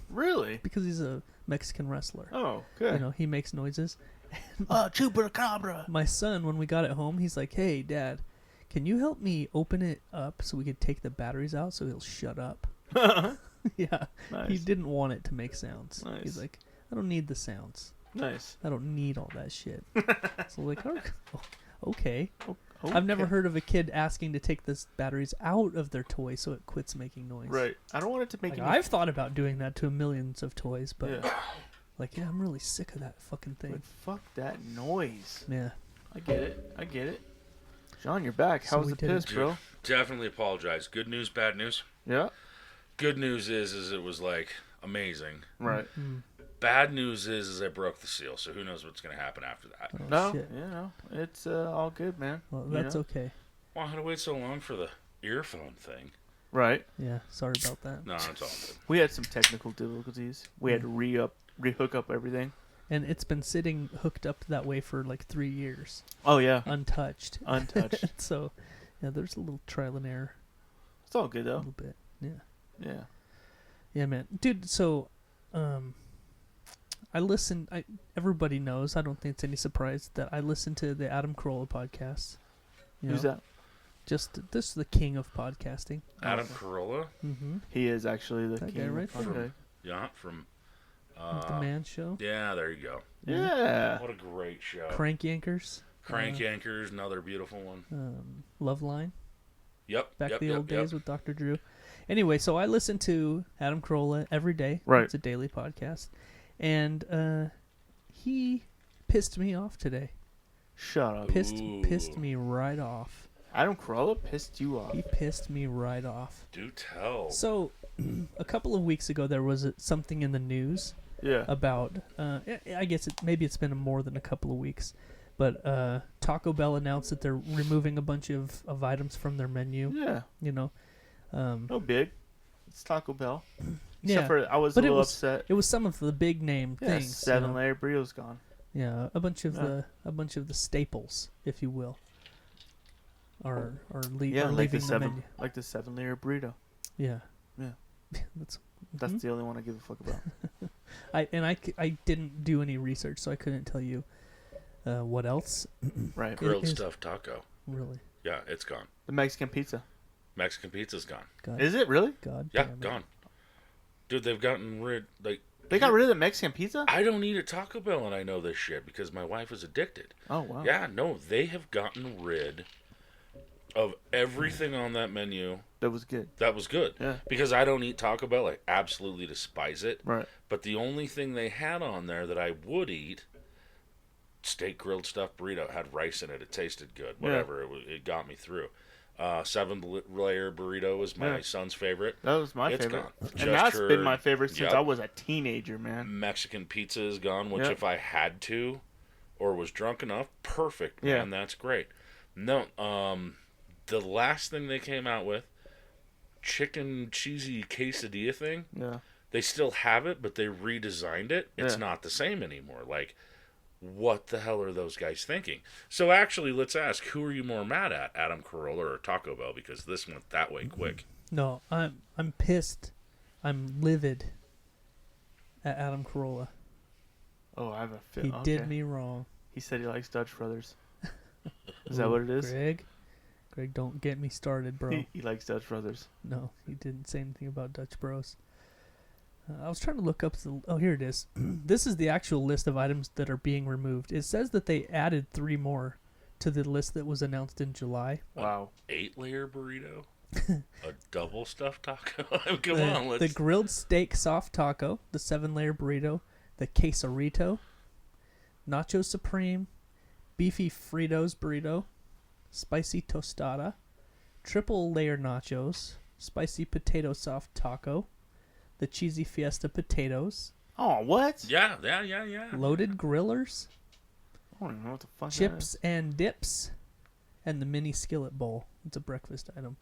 Speaker 2: really?
Speaker 3: Because he's a Mexican wrestler.
Speaker 2: Oh, good.
Speaker 3: You know, he makes noises.
Speaker 2: Chupacabra.
Speaker 3: My son, when we got it home, he's like, "Hey, Dad, can you help me open it up so we could take the batteries out so he'll shut up?" Yeah.
Speaker 2: Nice.
Speaker 3: He didn't want it to make sounds.
Speaker 2: Nice.
Speaker 3: He's like, "I don't need the sounds.
Speaker 2: Nice.
Speaker 3: I don't need all that shit." So like, okay.
Speaker 2: Okay.
Speaker 3: I've never heard of a kid asking to take the batteries out of their toy so it quits making noise.
Speaker 2: Right. I don't want it to make.
Speaker 3: Like, I've thought about doing that to millions of toys, but
Speaker 2: yeah.
Speaker 3: I'm really sick of that fucking thing.
Speaker 2: But fuck that noise.
Speaker 3: Yeah.
Speaker 2: I get it. John, you're back. How was the piss, bro?
Speaker 4: Definitely apologize. Good news, bad news.
Speaker 2: Yeah.
Speaker 4: Good news is it was like amazing.
Speaker 2: Right.
Speaker 3: Mm.
Speaker 4: Bad news is I broke the seal, so who knows what's going to happen after that.
Speaker 3: Oh,
Speaker 2: No,
Speaker 3: shit.
Speaker 2: you know, it's all good, man.
Speaker 3: Well, that's okay.
Speaker 4: Well, I had to wait so long for the earphone thing.
Speaker 2: Right.
Speaker 3: Yeah, sorry about that.
Speaker 4: No, it's all good.
Speaker 2: We had some technical difficulties. We had to rehook up everything.
Speaker 3: And it's been sitting hooked up that way for like 3 years.
Speaker 2: Oh yeah.
Speaker 3: Untouched. So, yeah, there's a little trial and error.
Speaker 2: It's all good
Speaker 3: A
Speaker 2: though.
Speaker 3: little bit. Yeah.
Speaker 2: Yeah.
Speaker 3: Yeah, man. Dude, so I listen. Everybody knows. I don't think it's any surprise that I listen to the Adam Carolla podcast.
Speaker 2: Who's that?
Speaker 3: Just this is the king of podcasting.
Speaker 4: Adam Carolla?
Speaker 3: Mm-hmm.
Speaker 2: He is actually the
Speaker 3: That
Speaker 2: king.
Speaker 3: guy right there.
Speaker 2: Okay.
Speaker 4: Yeah, from...
Speaker 3: The Man Show.
Speaker 4: Yeah, there you go.
Speaker 2: Yeah.
Speaker 4: What a great show.
Speaker 3: Crank Yankers.
Speaker 4: Crank Yankers, another beautiful one.
Speaker 3: Love Line.
Speaker 4: Yep.
Speaker 3: Back
Speaker 4: yep,
Speaker 3: the
Speaker 4: yep,
Speaker 3: old
Speaker 4: yep.
Speaker 3: days with Dr. Drew. Anyway, so I listen to Adam Carolla every day.
Speaker 2: Right.
Speaker 3: It's a daily podcast. And he pissed me off today.
Speaker 2: Shut up.
Speaker 3: Pissed me right off.
Speaker 2: Adam Carolla pissed you off.
Speaker 3: He pissed me right off.
Speaker 4: Do tell.
Speaker 3: So, a couple of weeks ago, there was something in the news
Speaker 2: Yeah.
Speaker 3: about, I guess maybe it's been more than a couple of weeks, but Taco Bell announced that they're removing a bunch of items from their menu.
Speaker 2: Yeah.
Speaker 3: You know.
Speaker 2: No big. It's Taco Bell.
Speaker 3: Yeah.
Speaker 2: Except for I was a little upset.
Speaker 3: It was some of the big name things.
Speaker 2: 7-layer burrito's gone.
Speaker 3: Yeah, a bunch of the staples, if you will, are leaving
Speaker 2: like
Speaker 3: the menu.
Speaker 2: like the 7-layer burrito.
Speaker 3: Yeah.
Speaker 2: Yeah.
Speaker 3: That's
Speaker 2: the only one I give a fuck about.
Speaker 3: I didn't do any research, so I couldn't tell you what else.
Speaker 2: Right.
Speaker 4: Grilled stuffed taco.
Speaker 3: Really?
Speaker 4: Yeah, it's gone.
Speaker 2: The Mexican pizza.
Speaker 4: Mexican pizza's gone.
Speaker 3: God,
Speaker 2: Is it really?
Speaker 3: God
Speaker 4: Yeah,
Speaker 3: damn it.
Speaker 4: gone. Dude, they've gotten rid...
Speaker 2: They got rid of the Mexican pizza?
Speaker 4: I don't eat at Taco Bell, and I know this shit because my wife is addicted.
Speaker 2: Oh, wow.
Speaker 4: Yeah, no, they have gotten rid of everything on that menu
Speaker 2: That was good.
Speaker 4: that was good.
Speaker 2: Yeah.
Speaker 4: Because I don't eat Taco Bell. I absolutely despise it.
Speaker 2: Right.
Speaker 4: But the only thing they had on there that I would eat, steak grilled stuffed burrito, it had rice in it. It tasted good. Whatever. It got me through. 7-layer burrito was my son's favorite.
Speaker 2: That was my
Speaker 4: It's
Speaker 2: favorite.
Speaker 4: gone.
Speaker 2: And
Speaker 4: Just
Speaker 2: that's been
Speaker 4: heard-
Speaker 2: my favorite since
Speaker 4: Yep.
Speaker 2: I was a teenager, man.
Speaker 4: Mexican pizza is gone, which
Speaker 2: Yep.
Speaker 4: if I had to or was drunk enough, perfect,
Speaker 2: Yeah.
Speaker 4: man. That's great. No, the last thing they came out with, chicken cheesy quesadilla thing.
Speaker 2: Yeah.
Speaker 4: They still have it, but they redesigned it. It's
Speaker 2: Yeah.
Speaker 4: not the same anymore. Like, what the hell are those guys thinking? So actually, let's ask, who are you more mad at, Adam Carolla or Taco Bell? Because this went that way quick.
Speaker 3: No, I'm pissed. I'm livid at Adam Carolla.
Speaker 2: Oh, I have a fit.
Speaker 3: He did me wrong.
Speaker 2: He said he likes Dutch Brothers. Is that what it is?
Speaker 3: Greg, don't get me started, bro.
Speaker 2: He likes Dutch Brothers.
Speaker 3: No, he didn't say anything about Dutch Bros. I was trying to look up oh, here it is. This is the actual list of items that are being removed. It says that they added 3 more to the list that was announced in July.
Speaker 2: Wow.
Speaker 4: 8-layer burrito? A double stuffed taco? Come on, let's...
Speaker 3: The grilled steak soft taco, the 7-layer burrito, the quesarito, nacho supreme, beefy Fritos burrito, spicy tostada, triple layer nachos, spicy potato soft taco, the cheesy fiesta potatoes,
Speaker 2: Oh, what?
Speaker 4: Yeah.
Speaker 3: loaded grillers,
Speaker 2: I don't even know what the fuck
Speaker 3: chips and dips, and the mini skillet bowl. It's a breakfast item.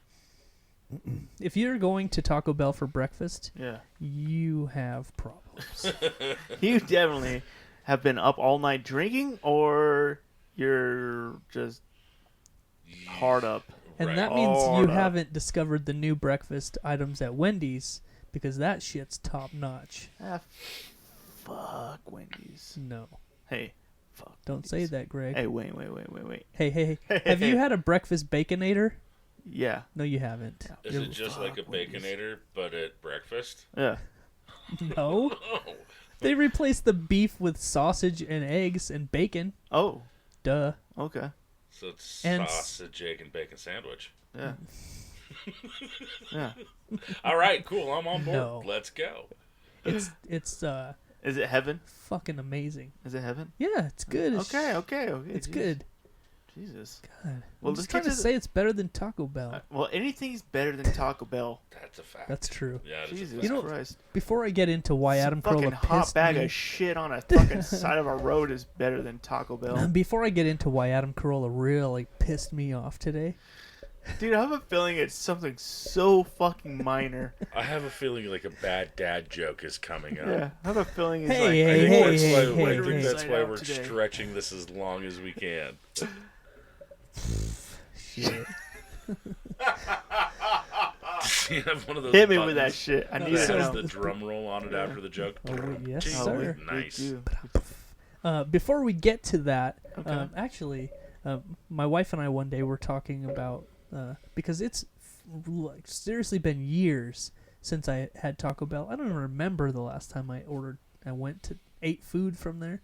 Speaker 3: If you're going to Taco Bell for breakfast,
Speaker 2: that is. Yeah.
Speaker 3: you have problems.
Speaker 2: You definitely have been up all night drinking, or you're just hard up.
Speaker 3: And
Speaker 4: Right.
Speaker 3: that means you
Speaker 2: Hard up.
Speaker 3: haven't discovered the new breakfast items at Wendy's, because that shit's top notch.
Speaker 2: Ah, fuck Wendy's.
Speaker 3: No.
Speaker 2: Hey, fuck.
Speaker 3: Don't say
Speaker 2: Wendy's.
Speaker 3: that, Greg.
Speaker 2: Hey, wait.
Speaker 3: Hey. Have you had a breakfast Baconator?
Speaker 2: Yeah.
Speaker 3: No, you haven't.
Speaker 4: Is
Speaker 3: You're-
Speaker 4: it just like a
Speaker 2: Fuck Wendy's.
Speaker 4: Baconator, but at breakfast?
Speaker 2: Yeah.
Speaker 3: No.
Speaker 4: Oh.
Speaker 3: They replaced the beef with sausage and eggs and bacon.
Speaker 2: Oh,
Speaker 3: Duh.
Speaker 2: okay.
Speaker 4: So it's
Speaker 3: And
Speaker 4: sausage, egg, and bacon sandwich.
Speaker 2: Yeah. Yeah.
Speaker 4: All right, cool. I'm on board.
Speaker 3: No.
Speaker 4: Let's go.
Speaker 3: It's
Speaker 2: Is it heaven?
Speaker 3: fucking amazing.
Speaker 2: Is it heaven?
Speaker 3: Yeah, it's good. as
Speaker 2: Okay.
Speaker 3: It's
Speaker 2: Jeez.
Speaker 3: good.
Speaker 2: Jesus.
Speaker 3: God.
Speaker 2: Well,
Speaker 3: I'm
Speaker 2: let's
Speaker 3: just trying
Speaker 2: get
Speaker 3: to
Speaker 2: to
Speaker 3: say it's better than Taco Bell.
Speaker 2: Well, anything's better than Taco Bell.
Speaker 4: That's a fact.
Speaker 3: That's true.
Speaker 4: Yeah, it is a
Speaker 2: Jesus
Speaker 4: fact.
Speaker 3: You know,
Speaker 2: Christ.
Speaker 3: Before I get into why
Speaker 2: Some
Speaker 3: Adam
Speaker 2: fucking
Speaker 3: Carolla
Speaker 2: hot
Speaker 3: pissed
Speaker 2: bag
Speaker 3: me,
Speaker 2: of shit on a fucking side of a road is better than Taco Bell.
Speaker 3: before I get into why Adam Carolla really pissed me off today,
Speaker 2: Dude, I have a feeling it's something so fucking minor.
Speaker 4: I have a feeling like a bad dad joke is coming up.
Speaker 2: Yeah, I have a feeling it's
Speaker 3: Hey,
Speaker 2: like
Speaker 3: hey,
Speaker 4: I think
Speaker 3: hey,
Speaker 4: that's why,
Speaker 3: hey,
Speaker 4: I think
Speaker 3: hey.
Speaker 4: that's why
Speaker 2: Out
Speaker 4: we're
Speaker 2: today.
Speaker 4: stretching this as long as we can.
Speaker 3: shit.
Speaker 4: Does he have one of those
Speaker 2: hit me with that
Speaker 4: buttons
Speaker 2: shit. I
Speaker 4: that
Speaker 2: need
Speaker 3: So-
Speaker 2: to
Speaker 4: has
Speaker 2: know.
Speaker 4: the drum roll on it after the joke?
Speaker 3: Oh, wait, yes,
Speaker 4: Jeez,
Speaker 3: sir.
Speaker 4: nice.
Speaker 2: do.
Speaker 3: Before we get to that,
Speaker 2: Okay.
Speaker 3: actually, my wife and I one day were talking about because it's like seriously been years since I had Taco Bell. I don't even remember the last time I ate food from there.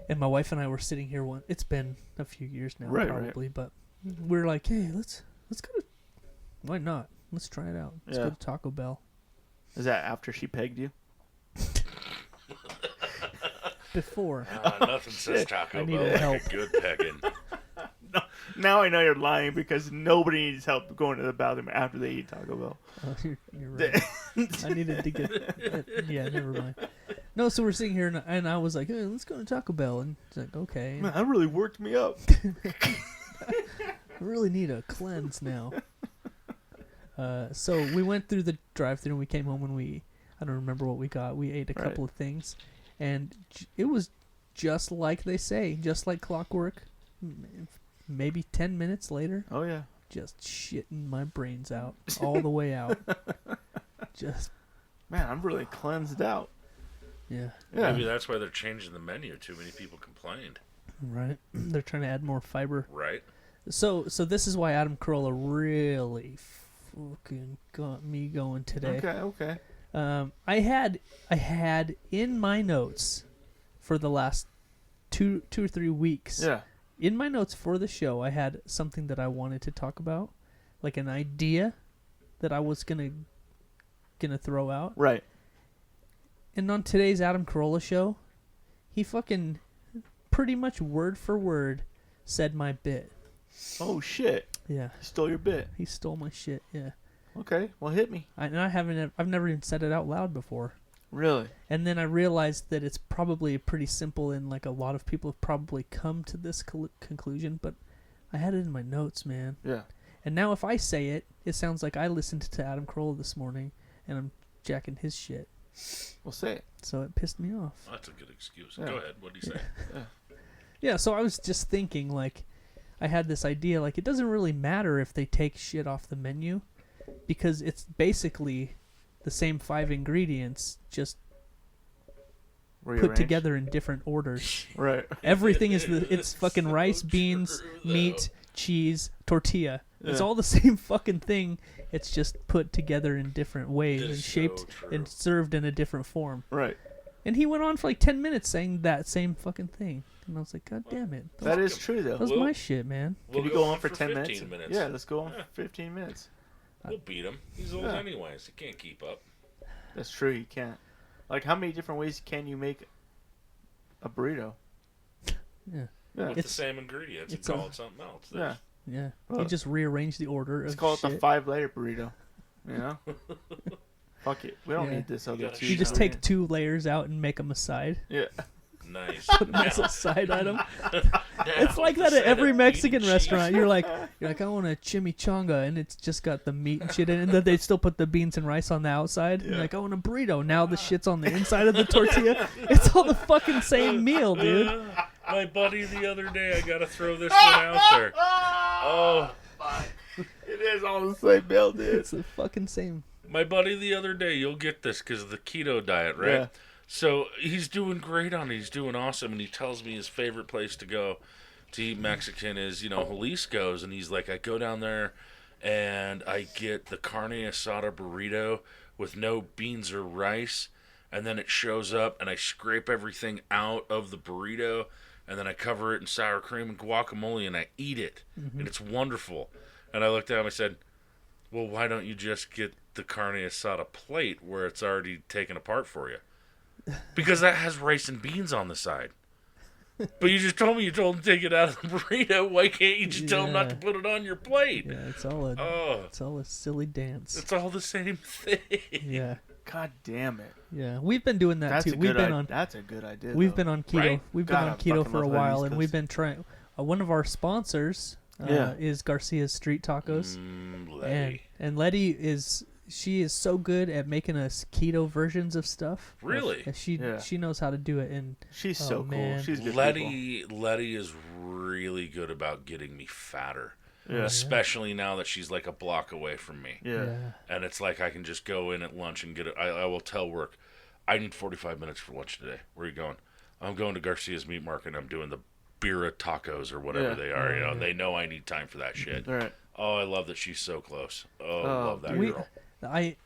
Speaker 3: And my wife and I were sitting here it's been a few years now,
Speaker 2: Right.
Speaker 3: probably, but we're like, hey, let's go to. Why not? Let's try it out. Let's
Speaker 2: Yeah.
Speaker 3: go to Taco Bell.
Speaker 2: Is that after she pegged you?
Speaker 3: Before.
Speaker 4: Nothing says Taco
Speaker 3: I need
Speaker 4: Bell
Speaker 3: a
Speaker 4: like
Speaker 3: help.
Speaker 4: a good pegging.
Speaker 2: Now I know you're lying because nobody needs help going to the bathroom after they eat Taco Bell.
Speaker 3: Oh, you're right. I needed to get. Yeah, never mind. No, so we're sitting here, and I was like, hey, let's go to Taco Bell. And it's like, okay.
Speaker 2: Man, that really worked me up.
Speaker 3: I really need a cleanse now. So we went through the drive-thru, and we came home, and I don't remember what we got. We ate a
Speaker 2: Right.
Speaker 3: couple of things, and it was just like they say, just like clockwork. Maybe 10 minutes later,
Speaker 2: Oh yeah.
Speaker 3: just shitting my brains out all the way out. Just,
Speaker 2: Man, I'm really cleansed out.
Speaker 3: yeah.
Speaker 2: Yeah.
Speaker 4: Maybe that's why they're changing the menu. Too many people complained.
Speaker 3: Right. They're trying to add more fiber.
Speaker 4: Right?
Speaker 3: So this is why Adam Carolla really fucking got me going today.
Speaker 2: Okay.
Speaker 3: I had in my notes for the last two or 3 weeks.
Speaker 2: Yeah.
Speaker 3: In my notes for the show, I had something that I wanted to talk about, like an idea that I was gonna throw out.
Speaker 2: Right.
Speaker 3: And on today's Adam Carolla show, he fucking pretty much word for word said my bit.
Speaker 2: Oh shit.
Speaker 3: Yeah,
Speaker 2: He stole your bit.
Speaker 3: he stole my shit. Yeah,
Speaker 2: Okay. Well, hit me.
Speaker 3: I've never even said it out loud before.
Speaker 2: Really?
Speaker 3: And then I realized that it's probably pretty simple, and like a lot of people have probably come to this conclusion. But I had it in my notes, man.
Speaker 2: Yeah.
Speaker 3: And now if I say it, it sounds like I listened to Adam Carolla this morning, and I'm jacking his shit.
Speaker 2: We'll say it.
Speaker 3: So it pissed me off.
Speaker 4: That's a good excuse.
Speaker 2: Yeah.
Speaker 4: Go ahead. What do you say?
Speaker 3: Yeah, so I was just thinking, like, I had this idea, like, it doesn't really matter if they take shit off the menu, because it's basically the same 5 ingredients, just put together in different orders.
Speaker 2: Right.
Speaker 3: Everything is it's fucking rice, beans, meat, cheese, tortilla.
Speaker 2: Yeah.
Speaker 3: It's all the same fucking thing. It's just put together in different ways and shaped and served in a different form.
Speaker 2: Right.
Speaker 3: And he went on for like 10 minutes saying that same fucking thing. And I was like, God damn it.
Speaker 2: That is true, though.
Speaker 3: That was my shit, man.
Speaker 2: Can you go on for 10
Speaker 4: 15
Speaker 2: minutes? Yeah, let's go on for 15 minutes.
Speaker 4: We'll beat him. He's old anyways. He can't keep up.
Speaker 2: That's true, you can't. Like, how many different ways can you make a burrito?
Speaker 3: Yeah.
Speaker 4: With the same ingredients and call it something else.
Speaker 2: Yeah.
Speaker 3: Yeah.
Speaker 2: Well,
Speaker 3: You just rearrange the order.
Speaker 2: Let's
Speaker 3: of
Speaker 2: call it
Speaker 3: shit.
Speaker 2: the 5-layer burrito. You know? Fuck it. We don't need this other two.
Speaker 3: You just take 2 layers out and make them a side.
Speaker 2: Yeah.
Speaker 4: Nice.
Speaker 3: Put them as a side item. It's like that at every Mexican restaurant. You're like, I want a chimichanga, and it's just got the meat and shit in it, and then they still put the beans and rice on the outside. You're like, I want a burrito. Now the shit's on the inside of the tortilla. It's all the fucking same meal, dude.
Speaker 4: My buddy the other day, I gotta throw this one out there. Oh,
Speaker 2: It is all the same meal, dude.
Speaker 3: It's the fucking same.
Speaker 4: my buddy the other day, you'll get this because of the keto diet, right?
Speaker 2: Yeah.
Speaker 4: So he's doing great on it. He's doing awesome, and he tells me his favorite place to go to eat Mexican is, Jalisco's, and he's like, I go down there and I get the carne asada burrito with no beans or rice, and then it shows up, and I scrape everything out of the burrito, and then I cover it in sour cream and guacamole, and I eat it, and it's wonderful. And I looked at him, I said, well, why don't you just get the carne asada plate where it's already taken apart for you? Because that has rice and beans on the side. But you just told me you told him to take it out of the burrito. Why can't you just tell him not to put it on your plate?
Speaker 3: Yeah, it's all a silly dance.
Speaker 4: It's all the same thing.
Speaker 3: Yeah.
Speaker 2: God damn it.
Speaker 3: Yeah. We've been doing that
Speaker 2: That's
Speaker 3: too.
Speaker 2: a
Speaker 3: We've
Speaker 2: good
Speaker 3: been on
Speaker 2: That's a good idea.
Speaker 3: We've
Speaker 2: though.
Speaker 3: been on keto.
Speaker 4: Right?
Speaker 3: We've
Speaker 2: God,
Speaker 3: been on
Speaker 2: I
Speaker 3: keto
Speaker 2: fucking
Speaker 3: for a
Speaker 2: love
Speaker 3: while,
Speaker 2: East
Speaker 3: and
Speaker 2: Coast.
Speaker 3: we've been trying. One of our sponsors is Garcias Street Tacos,
Speaker 4: Letty.
Speaker 3: and Letty she is so good at making us keto versions of stuff.
Speaker 4: Really?
Speaker 3: And she knows how to do it, and
Speaker 2: She's so
Speaker 3: man.
Speaker 2: cool. She's good people.
Speaker 4: Letty is really good about getting me fatter.
Speaker 2: Yeah.
Speaker 4: Especially now that she's like a block away from me.
Speaker 2: Yeah.
Speaker 4: And it's like I can just go in at lunch and get it. I will tell work, I need 45 minutes for lunch today. Where are you going? I'm going to Garcia's Meat Market, and I'm doing the Birra tacos or whatever they are. They know I need time for that shit.
Speaker 2: Right.
Speaker 4: Oh, I love that she's so close. Oh, I love that
Speaker 3: we,
Speaker 4: girl.
Speaker 3: I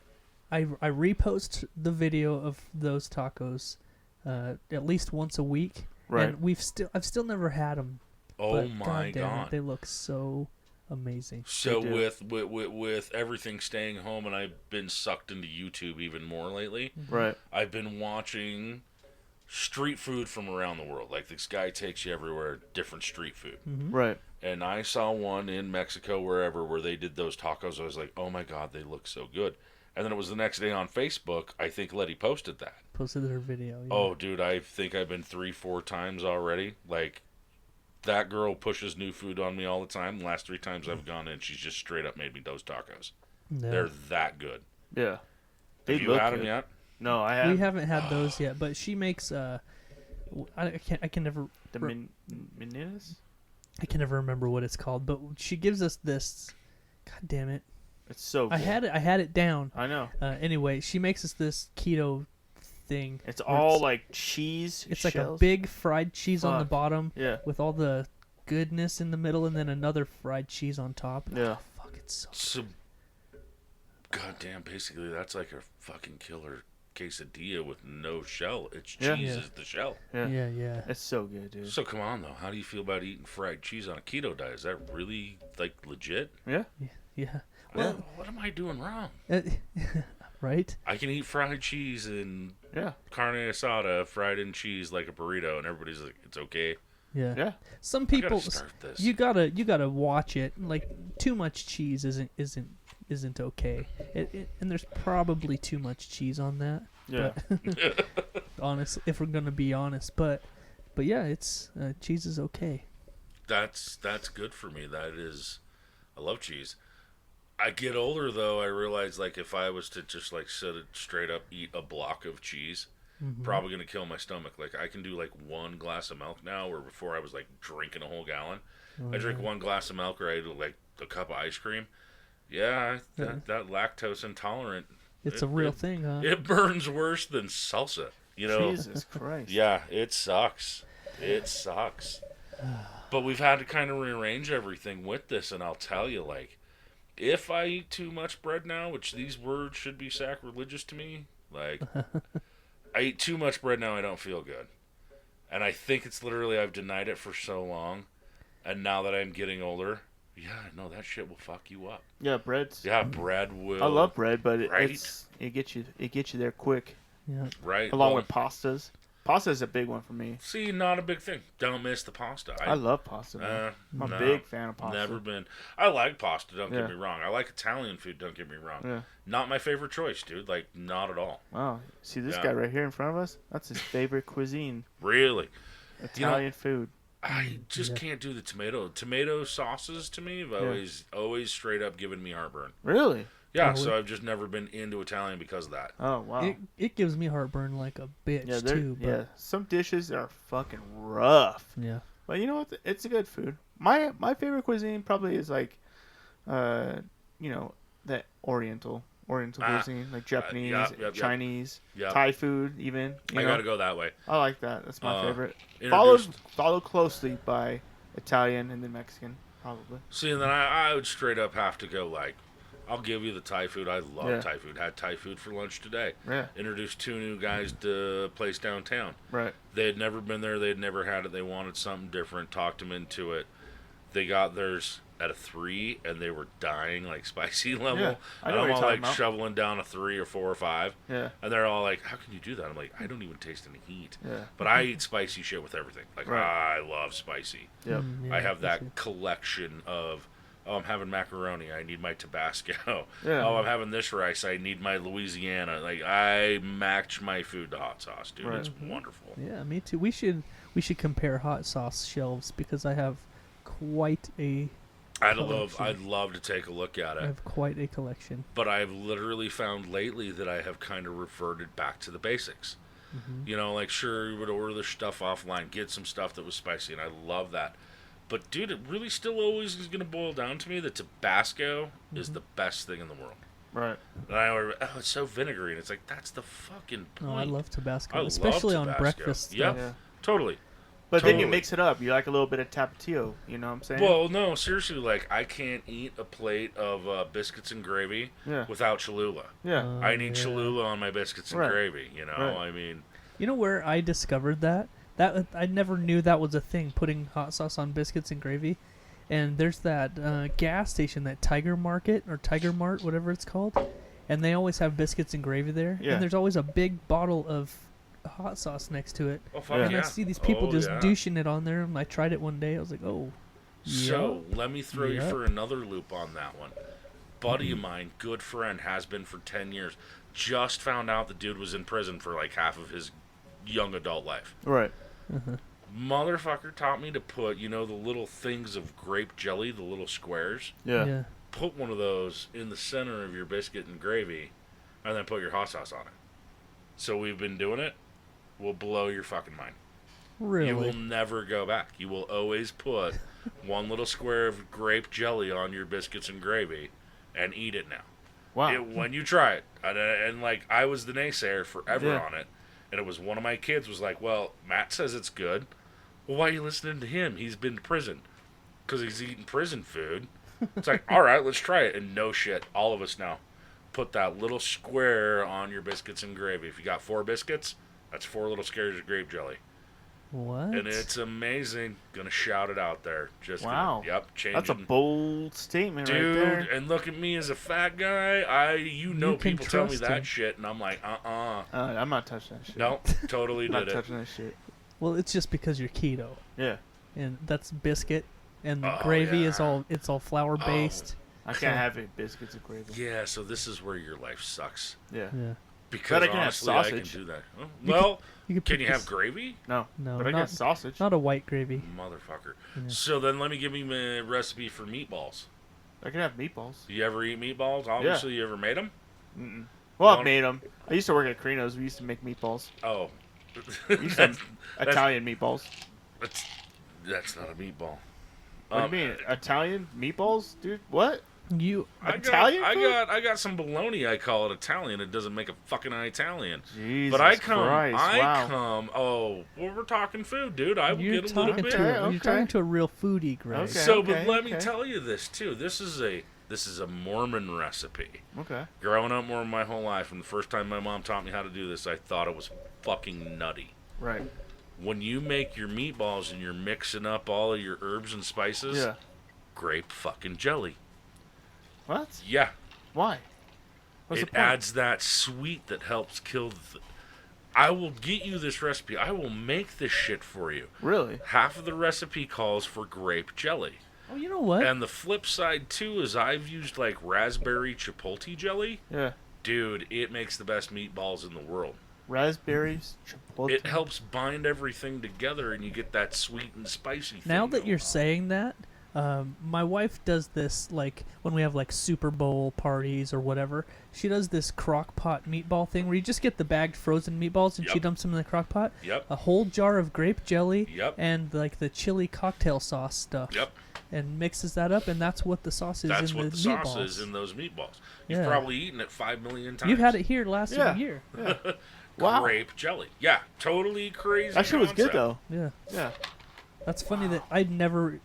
Speaker 3: repost the video of those tacos at least once a week.
Speaker 2: Right.
Speaker 3: And I've still never had them.
Speaker 4: Oh
Speaker 3: but
Speaker 4: my
Speaker 3: God damn
Speaker 4: God.
Speaker 3: it, they look so amazing.
Speaker 4: So
Speaker 2: They do.
Speaker 4: with everything staying home, and I've been sucked into YouTube even more lately.
Speaker 2: Right.
Speaker 4: I've been watching street food from around the world. Like, this guy takes you everywhere, different street food.
Speaker 2: Right.
Speaker 4: And I saw one in Mexico, wherever, where they did those tacos. I was like, oh my God, they look so good. And then it was the next day on Facebook, I think Letty posted that.
Speaker 3: Posted her video. Yeah.
Speaker 4: Oh, dude, I think I've been 3-4 times already. Like, that girl pushes new food on me all the time. The last 3 times I've gone in, she's just straight up made me those tacos.
Speaker 3: No.
Speaker 4: They're that good.
Speaker 2: Yeah.
Speaker 4: Have you had them yet?
Speaker 2: No, I haven't.
Speaker 3: We haven't had those yet, but she makes I can never
Speaker 2: The Meninas?
Speaker 3: I can never remember what it's called, but she gives us this. God damn it!
Speaker 2: It's so good.
Speaker 3: I had it down.
Speaker 2: I know.
Speaker 3: Anyway, she makes us this keto thing.
Speaker 2: It's
Speaker 3: where
Speaker 2: all like cheese
Speaker 3: it's like
Speaker 2: shells.
Speaker 3: a big fried cheese on the
Speaker 2: Fuck.
Speaker 3: bottom,
Speaker 2: Yeah.
Speaker 3: with all the goodness in the middle, and then another fried cheese on top.
Speaker 2: Yeah.
Speaker 3: Oh, fuck, it's so.
Speaker 4: So, goddamn, basically, that's like a fucking killer quesadilla with no shell. It's cheese
Speaker 2: Yeah.
Speaker 3: Yeah.
Speaker 4: is the shell.
Speaker 2: Yeah.
Speaker 3: Yeah.
Speaker 2: It's so good, dude.
Speaker 4: So come on, though. How do you feel about eating fried cheese on a keto diet? Is that really, like, legit?
Speaker 2: Yeah.
Speaker 3: Yeah.
Speaker 4: Well, what am I doing wrong?
Speaker 3: Right?
Speaker 4: I can eat fried cheese and
Speaker 2: Yeah.
Speaker 4: carne asada fried in cheese like a burrito, and everybody's like, it's okay.
Speaker 3: Yeah.
Speaker 2: Yeah.
Speaker 3: Some
Speaker 4: I gotta
Speaker 3: people
Speaker 4: start this.
Speaker 3: you gotta watch it. Like, too much cheese isn't okay. And there's probably too much cheese on that.
Speaker 2: Yeah.
Speaker 3: But honestly, if we're gonna be honest, but yeah, it's cheese is okay.
Speaker 4: That's good for me. That is, I love cheese. I get older though, I realize like if I was to just like sit it straight up eat a block of cheese, probably gonna kill my stomach. Like I can do like one glass of milk now, where before I was like drinking a whole gallon. I drink one glass of milk, or I do like a cup of ice cream. Yeah, that lactose intolerant.
Speaker 3: It's a real thing, huh?
Speaker 4: It burns worse than salsa. You know.
Speaker 2: Jesus Christ.
Speaker 4: Yeah, it sucks. It sucks. But we've had to kind of rearrange everything with this, and I'll tell you, like, if I eat too much bread now, which these words should be sacrilegious to me, like, I eat too much bread now, I don't feel good. And I think it's literally I've denied it for so long, and now that I'm getting older, yeah, no, that shit will fuck you up.
Speaker 2: Yeah, bread's.
Speaker 4: Yeah, bread will.
Speaker 2: I love bread, but
Speaker 4: Right?
Speaker 2: it gets you there quick.
Speaker 3: Yeah.
Speaker 4: Right.
Speaker 2: Along
Speaker 4: well,
Speaker 2: with pastas. Pasta is a big one for me.
Speaker 4: See, not a big thing. Don't miss the pasta.
Speaker 2: I love pasta. Man. I'm a big fan of pasta.
Speaker 4: Never been. I like pasta, don't
Speaker 2: Yeah.
Speaker 4: get me wrong. I like Italian food, don't get me wrong.
Speaker 2: Yeah.
Speaker 4: Not my favorite choice, dude. Like, not at all.
Speaker 2: Wow. See this
Speaker 4: Yeah.
Speaker 2: guy right here in front of us? That's his favorite cuisine.
Speaker 4: Really.
Speaker 2: Italian food.
Speaker 4: I just can't do the tomato. Tomato sauces to me have always straight up given me heartburn.
Speaker 2: Really?
Speaker 4: Yeah,
Speaker 3: Oh,
Speaker 4: so I've just never been into Italian because of that.
Speaker 2: Oh, wow.
Speaker 3: It gives me heartburn like a bitch too. But
Speaker 2: yeah. Some dishes are fucking rough.
Speaker 3: yeah.
Speaker 2: But you know what? It's a good food. My favorite cuisine probably is like, that Oriental cuisine, like Japanese,
Speaker 4: yep.
Speaker 2: Chinese,
Speaker 4: Yep.
Speaker 2: Thai food, even.
Speaker 4: I gotta go that way.
Speaker 2: I like that. That's my favorite.
Speaker 4: Introduced-
Speaker 2: Followed closely by Italian and then Mexican, probably.
Speaker 4: See, and then I would straight up have to go like, I'll give you the Thai food. I love
Speaker 2: Yeah.
Speaker 4: Thai food. Had Thai food for lunch today.
Speaker 2: Yeah.
Speaker 4: Introduced 2 new guys to a place downtown.
Speaker 2: Right.
Speaker 4: They had never been there. They had never had it. They wanted something different. Talked them into it. They got theirs at a 3, and they were dying like spicy level.
Speaker 2: Yeah, I
Speaker 4: and
Speaker 2: know what
Speaker 4: I'm
Speaker 2: you're
Speaker 4: all
Speaker 2: talking
Speaker 4: like
Speaker 2: about.
Speaker 4: shoveling down a 3 or 4 or 5.
Speaker 2: Yeah.
Speaker 4: And they're all like, "How can you do that?" I'm like, "I don't even taste any heat."
Speaker 2: Yeah.
Speaker 4: But I eat spicy shit with everything. Like
Speaker 2: Right.
Speaker 4: I love spicy.
Speaker 2: Yep.
Speaker 3: Yeah,
Speaker 4: I have
Speaker 3: me too.
Speaker 4: that collection of. Oh, I'm having macaroni. I need my Tabasco.
Speaker 2: Yeah.
Speaker 4: Oh, I'm having this rice. I need my Louisiana. Like I match my food to hot sauce, dude.
Speaker 2: Right.
Speaker 4: It's wonderful.
Speaker 3: Yeah, me too. We should compare hot sauce shelves because I have quite a
Speaker 4: I'd
Speaker 3: collection.
Speaker 4: love to take a look at
Speaker 3: I
Speaker 4: it.
Speaker 3: have quite a collection.
Speaker 4: But I've literally found lately that I have kind of reverted back to the basics. You know, like sure you would order the stuff offline, get some stuff that was spicy, and I love that. But dude, it really still always is going to boil down to me that Tabasco is the best thing in the world.
Speaker 2: Right.
Speaker 4: And I order, oh, it's so vinegary, and it's like that's the fucking point.
Speaker 3: Oh, I love Tabasco,
Speaker 4: I love
Speaker 3: especially on
Speaker 4: Tabasco.
Speaker 3: breakfast
Speaker 4: Yep.
Speaker 3: stuff.
Speaker 2: Yeah.
Speaker 4: Totally.
Speaker 2: But then you
Speaker 4: Totally.
Speaker 2: mix it up. You like a little bit of tapatio. You know what I'm saying?
Speaker 4: Well, no, seriously, like I can't eat a plate of biscuits and gravy
Speaker 2: Yeah.
Speaker 4: without Cholula.
Speaker 2: Yeah.
Speaker 4: I need
Speaker 3: yeah.
Speaker 4: Cholula on my biscuits and
Speaker 2: Right.
Speaker 4: gravy. You know,
Speaker 2: Right.
Speaker 4: I mean,
Speaker 3: You know where I discovered that? That I never knew that was a thing, putting hot sauce on biscuits and gravy. And there's that gas station, that Tiger Market or Tiger Mart, whatever it's called, and they always have biscuits and gravy there.
Speaker 2: Yeah.
Speaker 3: And there's always a big bottle of hot sauce next to it.
Speaker 4: oh fuck
Speaker 2: Yeah.
Speaker 3: And
Speaker 4: yeah!
Speaker 3: I see these people
Speaker 4: Oh,
Speaker 3: just
Speaker 4: yeah.
Speaker 3: douching it on there. And I tried it one day. I was like, oh.
Speaker 4: So let me throw you
Speaker 3: Yep.
Speaker 4: for another loop on that one. Buddy of mine, good friend, has been for 10 years. Just found out the dude was in prison for like half of his young adult life.
Speaker 2: Right.
Speaker 4: Motherfucker taught me to put, you know, the little things of grape jelly, the little squares.
Speaker 2: Yeah.
Speaker 4: Put one of those in the center of your biscuit and gravy, and then put your hot sauce on it. So we've been doing it. Will blow your fucking mind.
Speaker 3: Really?
Speaker 4: You will never go back. You will always put one little square of grape jelly on your biscuits and gravy and eat it now.
Speaker 2: Wow.
Speaker 4: When you try it. And like, I was the naysayer forever
Speaker 2: Yeah.
Speaker 4: on it. And it was one of my kids was like, well, Matt says it's good. Well, why are you listening to him? He's been to prison. Because he's eating prison food. It's like, all right, let's try it. And no shit. All of us now. Put that little square on your biscuits and gravy. If you got 4 biscuits, that's 4 little squares of grape jelly.
Speaker 3: What?
Speaker 4: And it's amazing. Gonna shout it out there. Just
Speaker 2: Wow.
Speaker 4: changing.
Speaker 2: That's a bold statement
Speaker 4: Dude,
Speaker 2: right there.
Speaker 4: and look at me as a fat guy. You know
Speaker 3: can
Speaker 4: people tell me
Speaker 3: trust
Speaker 4: that
Speaker 3: him.
Speaker 4: shit, and I'm like,
Speaker 2: I'm not touching that shit.
Speaker 4: no, totally
Speaker 2: I'm not
Speaker 4: did it.
Speaker 2: touching that shit.
Speaker 3: Well, it's just because you're keto,
Speaker 2: Yeah.
Speaker 3: and that's biscuit, and the
Speaker 4: Oh,
Speaker 3: gravy
Speaker 4: yeah.
Speaker 3: is all flour based.
Speaker 2: I can't have it. Biscuits and gravy.
Speaker 4: Yeah, so this is where your life sucks
Speaker 2: Yeah.
Speaker 3: Yeah.
Speaker 4: because
Speaker 2: I can have
Speaker 4: honestly, I can
Speaker 2: sausage.
Speaker 4: do that. Oh,
Speaker 3: You
Speaker 4: well,
Speaker 3: You could
Speaker 4: can
Speaker 3: put
Speaker 4: you
Speaker 3: this-
Speaker 4: have gravy,
Speaker 2: No.
Speaker 3: No,
Speaker 2: But I
Speaker 3: not,
Speaker 2: got sausage.
Speaker 3: not a white gravy.
Speaker 4: motherfucker?
Speaker 3: Yeah.
Speaker 4: So then let me give you my recipe for meatballs.
Speaker 2: I can have meatballs.
Speaker 4: You ever eat meatballs? Obviously, you ever made them?
Speaker 2: Mm-mm. Well, I've made them. I used to work at Carino's. We used to make meatballs.
Speaker 4: Oh.
Speaker 2: We used to Italian meatballs.
Speaker 4: That's not a meatball.
Speaker 2: What do you mean? Italian meatballs? Dude, what?
Speaker 4: Italian food? I got some bologna. I call it Italian. It doesn't make a fucking Italian.
Speaker 2: Jesus
Speaker 4: but I
Speaker 2: Christ,
Speaker 4: come. Oh, well, we're talking food, dude. I will get a little bit.
Speaker 3: You're talking to a real foodie, Greg.
Speaker 2: Okay,
Speaker 4: but let me tell you this too. This is a Mormon recipe.
Speaker 2: Okay.
Speaker 4: Growing up Mormon my whole life, and the first time my mom taught me how to do this, I thought it was fucking nutty.
Speaker 2: Right.
Speaker 4: When you make your meatballs and you're mixing up all of your herbs and spices, grape fucking jelly.
Speaker 2: What?
Speaker 4: Yeah.
Speaker 2: Why? What's
Speaker 4: it adds that sweet that helps kill I will get you this recipe. I will make this shit for you.
Speaker 2: Really?
Speaker 4: Half of the recipe calls for grape jelly.
Speaker 3: Oh, you know what?
Speaker 4: And the flip side, too, is I've used, like, raspberry chipotle jelly.
Speaker 2: Yeah.
Speaker 4: Dude, it makes the best meatballs in the world.
Speaker 2: Raspberries, chipotle.
Speaker 4: It helps bind everything together, and you get that sweet and spicy thing.
Speaker 3: Now that you're saying that, my wife does this, like, when we have, like, Super Bowl parties or whatever. She does this crock pot meatball thing where you just get the bagged frozen meatballs and she dumps them in the crock pot.
Speaker 4: Yep.
Speaker 3: A whole jar of grape jelly.
Speaker 4: Yep.
Speaker 3: And, like, the chili cocktail sauce stuff.
Speaker 4: Yep.
Speaker 3: And mixes that up, and that's what the sauce is in the meatballs.
Speaker 4: That's what the sauce is in those meatballs. You've probably eaten it 5 million times.
Speaker 3: You've had it here last year.
Speaker 2: Yeah. Wow.
Speaker 4: Grape jelly. Yeah, totally crazy.
Speaker 2: That shit was good, though.
Speaker 3: Yeah.
Speaker 2: Yeah.
Speaker 3: That's funny that I'd never,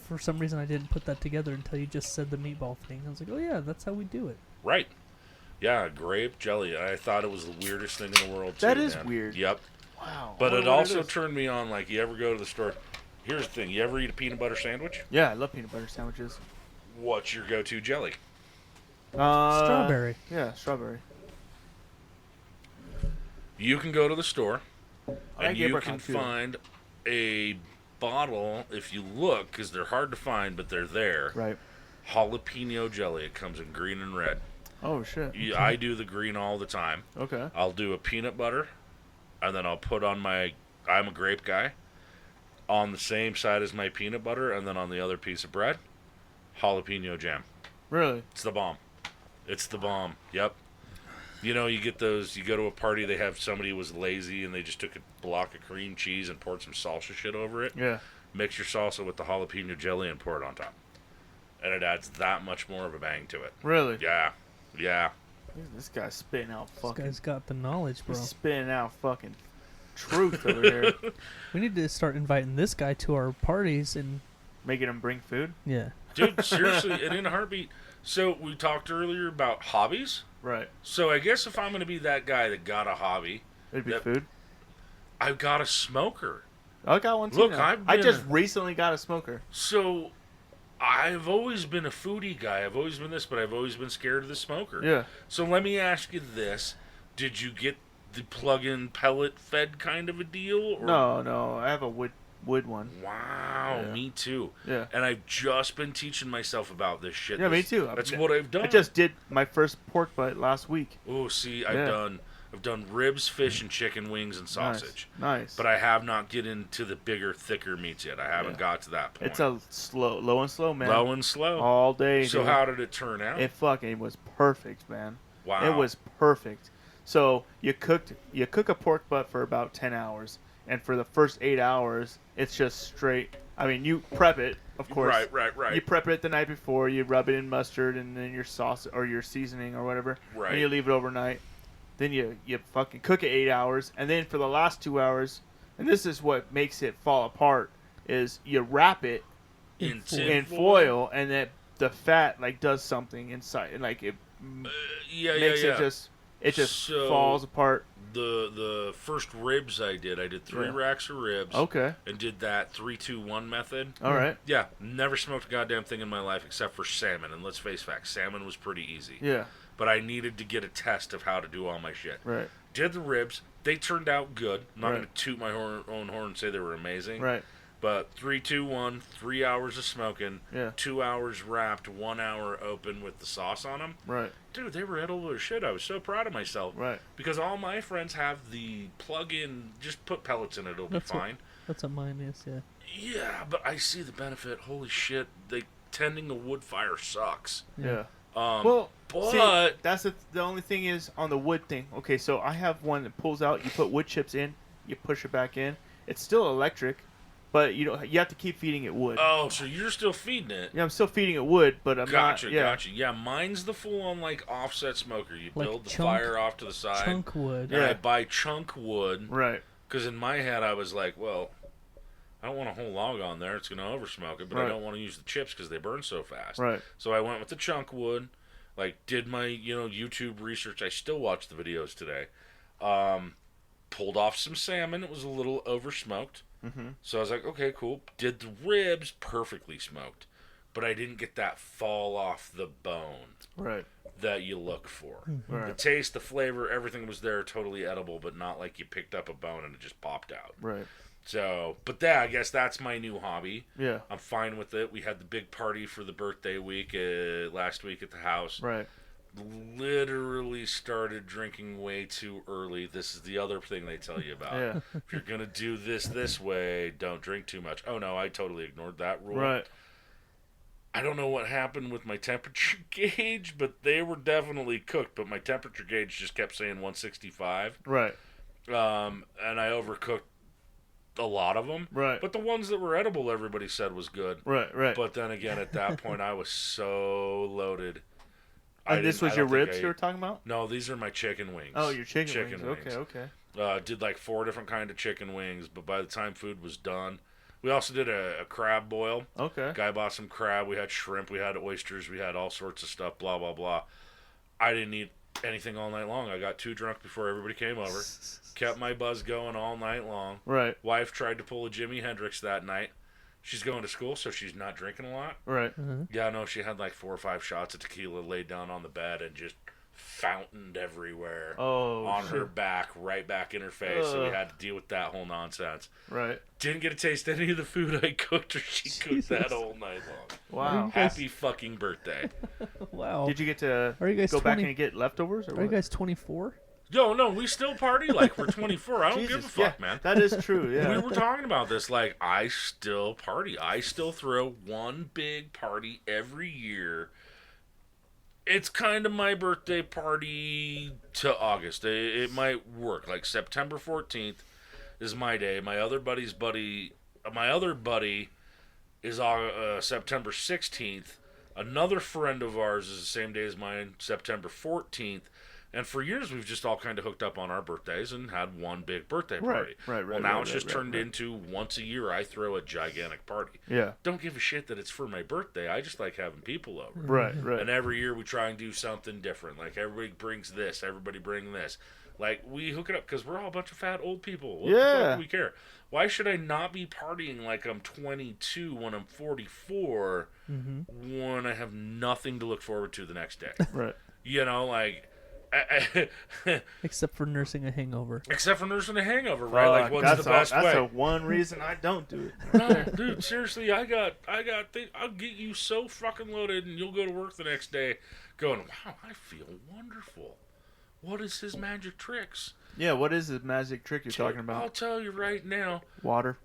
Speaker 3: for some reason, I didn't put that together until you just said the meatball thing. I was like, oh, yeah, that's how we do it.
Speaker 4: Right. Yeah, grape jelly. I thought it was the weirdest thing in the world, too.
Speaker 2: That is
Speaker 4: man.
Speaker 2: weird.
Speaker 4: Yep.
Speaker 2: Wow.
Speaker 4: But it also turned me on, like, you ever go to the store. Here's the thing. You ever eat a peanut butter sandwich?
Speaker 2: Yeah, I love peanut butter sandwiches.
Speaker 4: What's your go-to jelly?
Speaker 3: Strawberry.
Speaker 2: Yeah, strawberry.
Speaker 4: You can go to the store,
Speaker 2: I
Speaker 4: and you can find a bottle, if you look, because they're hard to find, but they're there.
Speaker 2: Right.
Speaker 4: Jalapeno jelly. It comes in green and red.
Speaker 2: Oh, shit.
Speaker 4: I do the green all the time.
Speaker 2: Okay.
Speaker 4: I'll do a peanut butter, and then I'll put on I'm a grape guy, on the same side as my peanut butter, and then on the other piece of bread, jalapeno jam.
Speaker 2: Really?
Speaker 4: It's the bomb. It's the bomb. Yep. You know, you get those, you go to a party, they have somebody who was lazy, and they just took a block of cream cheese and poured some salsa shit over it.
Speaker 2: Yeah.
Speaker 4: Mix your salsa with the jalapeno jelly and pour it on top. And it adds that much more of a bang to it.
Speaker 2: Really?
Speaker 4: Yeah. Yeah.
Speaker 2: This guy's spitting out fucking...
Speaker 3: This guy's got the knowledge, bro.
Speaker 2: He's spitting out fucking truth over here.
Speaker 3: We need to start inviting this guy to our parties and...
Speaker 2: Making him bring food?
Speaker 3: Yeah.
Speaker 4: Dude, seriously, and in a heartbeat. So, we talked earlier about hobbies.
Speaker 2: Right.
Speaker 4: So, I guess if I'm going to be that guy that got a hobby...
Speaker 2: It'd be food?
Speaker 4: I've got a smoker.
Speaker 2: I got one too.
Speaker 4: Look,
Speaker 2: now. I just recently got a smoker.
Speaker 4: So, I've always been a foodie guy. I've always been this, but I've always been scared of the smoker.
Speaker 2: Yeah.
Speaker 4: So, let me ask you this. Did you get the plug-in pellet-fed kind of a deal? Or?
Speaker 2: No. I have a wood one.
Speaker 4: Wow,
Speaker 2: Yeah.
Speaker 4: me too.
Speaker 2: Yeah.
Speaker 4: And I've just been teaching myself about this shit.
Speaker 2: Yeah, me too.
Speaker 4: That's what I've done.
Speaker 2: I just did my first pork butt last week.
Speaker 4: Oh, see, I've done ribs, fish, and chicken wings and sausage.
Speaker 2: Nice.
Speaker 4: But I have not get into the bigger, thicker meats yet. I haven't got to that point.
Speaker 2: It's a low and slow, man.
Speaker 4: Low and slow.
Speaker 2: All day.
Speaker 4: So
Speaker 2: dude.
Speaker 4: how did it turn out?
Speaker 2: It fucking was perfect, man.
Speaker 4: Wow.
Speaker 2: It was perfect. So you cook a pork butt for about 10 hours. And for the first 8 hours, it's just straight. I mean, you prep it, of course.
Speaker 4: Right.
Speaker 2: You prep it the night before. You rub it in mustard and then your sauce or your seasoning or whatever.
Speaker 4: Right.
Speaker 2: And you leave it overnight. Then you fucking cook it 8 hours. And then for the last 2 hours, and this is what makes it fall apart, is you wrap it
Speaker 4: in
Speaker 2: foil, and then the fat like does something inside, and like it makes it just falls apart.
Speaker 4: The first ribs I did 3 racks of ribs.
Speaker 2: Okay.
Speaker 4: And did that 3-2-1 method.
Speaker 2: All right.
Speaker 4: Yeah, never smoked a goddamn thing in my life except for salmon. And let's face facts, salmon was pretty easy.
Speaker 2: Yeah.
Speaker 4: But I needed to get a test of how to do all my shit.
Speaker 2: Right.
Speaker 4: Did the ribs. They turned out good. I'm not going to toot my own horn and say they were amazing.
Speaker 2: Right.
Speaker 4: But 3-2-1, 3 hours of smoking, 2 hours wrapped, 1 hour open with the sauce on them.
Speaker 2: Right.
Speaker 4: Dude, they were edible as shit. I was so proud of myself.
Speaker 2: Right.
Speaker 4: Because all my friends have the plug-in, just put pellets in it, it'll be fine.
Speaker 3: That's what mine is, yeah.
Speaker 4: Yeah, but I see the benefit. Holy shit. tending a wood fire sucks.
Speaker 2: Yeah.
Speaker 4: But
Speaker 2: that's the only thing is on the wood thing. Okay, so I have one that pulls out. You put wood chips in, you push it back in. It's still electric, but you have to keep feeding it wood.
Speaker 4: oh, so you're still feeding it?
Speaker 2: Yeah, I'm still feeding it wood, but I'm not. Yeah.
Speaker 4: Gotcha. Yeah, mine's the full-on like offset smoker. You
Speaker 3: Like
Speaker 4: build the
Speaker 3: chunk-
Speaker 4: fire off to the side.
Speaker 3: Chunk wood.
Speaker 4: And I
Speaker 2: Yeah.
Speaker 4: buy chunk wood.
Speaker 2: Right.
Speaker 4: Because in my head, I was like, well, I don't want a whole log on there. It's going to oversmoke it, but I
Speaker 2: Right.
Speaker 4: don't want to use the chips because they burn so fast.
Speaker 2: Right.
Speaker 4: So I went with the chunk wood. Like, did my, YouTube research. I still watch the videos today. Pulled off some salmon. It was a little oversmoked.
Speaker 2: Mm-hmm.
Speaker 4: So I was like, okay, cool. Did the ribs perfectly smoked. But I didn't get that fall off the bone
Speaker 2: Right.
Speaker 4: that you look for.
Speaker 2: Right.
Speaker 4: The taste, the flavor, everything was there, totally edible, but not like you picked up a bone and it just popped out.
Speaker 2: Right.
Speaker 4: So, but yeah, I guess that's my new hobby.
Speaker 2: Yeah.
Speaker 4: I'm fine with it. We had the big party for the birthday week last week at the house.
Speaker 2: Right.
Speaker 4: Literally started drinking way too early. This is the other thing they tell you about.
Speaker 2: Yeah.
Speaker 4: If you're going to do this way, don't drink too much. Oh, no, I totally ignored that rule.
Speaker 2: Right.
Speaker 4: I don't know what happened with my temperature gauge, but they were definitely cooked. But my temperature gauge just kept saying 165.
Speaker 2: Right.
Speaker 4: And I overcooked a lot of them.
Speaker 2: Right.
Speaker 4: But the ones that were edible, everybody said was good.
Speaker 2: Right. Right.
Speaker 4: But then again, at that point, I was so loaded.
Speaker 2: And this was your ribs you
Speaker 4: were
Speaker 2: were talking about?
Speaker 4: No, these are my chicken wings.
Speaker 2: Oh, your chicken wings. Okay.
Speaker 4: Did like 4 different kind of chicken wings, but by the time food was done, we also did a crab boil.
Speaker 2: Okay.
Speaker 4: Guy bought some crab. We had shrimp. We had oysters. We had all sorts of stuff. Blah blah blah. I didn't eat anything all night long. I got too drunk before everybody came over. Kept my buzz going all night long.
Speaker 2: Right.
Speaker 4: Wife tried to pull a Jimi Hendrix that night. She's going to school, so she's not drinking a lot.
Speaker 2: Right.
Speaker 4: Yeah, no, she had like 4 or 5 shots of tequila, laid down on the bed, and just fountained everywhere on her back, right back in her face. So we had to deal with that whole nonsense.
Speaker 2: Right.
Speaker 4: Didn't get to taste any of the food I cooked, or she cooked that all night long.
Speaker 2: Wow.
Speaker 4: Happy fucking birthday.
Speaker 3: Wow.
Speaker 2: Did you get to
Speaker 3: Are you guys
Speaker 2: go back
Speaker 3: 20
Speaker 2: and get leftovers? Or
Speaker 3: Are you
Speaker 2: what?
Speaker 3: guys 24?
Speaker 4: No, we still party like we're 24. I don't
Speaker 2: Jesus,
Speaker 4: give a fuck,
Speaker 2: yeah,
Speaker 4: man.
Speaker 2: That is true, yeah.
Speaker 4: We were talking about this. Like, I still party. I still throw one big party every year. It's kind of my birthday party to August. It might work. Like, September 14th is my day. My other buddy is September 16th. Another friend of ours is the same day as mine, September 14th. And for years, we've just all kind of hooked up on our birthdays and had one big birthday party.
Speaker 2: Right.
Speaker 4: Well, now it's just turned into once a year I throw a gigantic party.
Speaker 2: Yeah.
Speaker 4: Don't give a shit that it's for my birthday. I just like having people over.
Speaker 2: Right.
Speaker 4: And every year we try and do something different. Like, everybody brings this, everybody bring this. Like, we hook it up because we're all a bunch of fat old people. What the fuck do we care? Why should I not be partying like I'm 22 when I'm 44 when I have nothing to look forward to the next day?
Speaker 2: Right.
Speaker 4: You know, like...
Speaker 3: Except for nursing a hangover.
Speaker 4: Except for nursing a hangover, right? Like, what's the best way?
Speaker 2: That's the one reason I don't do it.
Speaker 4: No, dude, seriously, I'll get you so fucking loaded, and you'll go to work the next day going, wow, I feel wonderful. What is his magic tricks?
Speaker 2: Yeah, what is the magic trick you're talking about?
Speaker 4: I'll tell you right now.
Speaker 2: Water.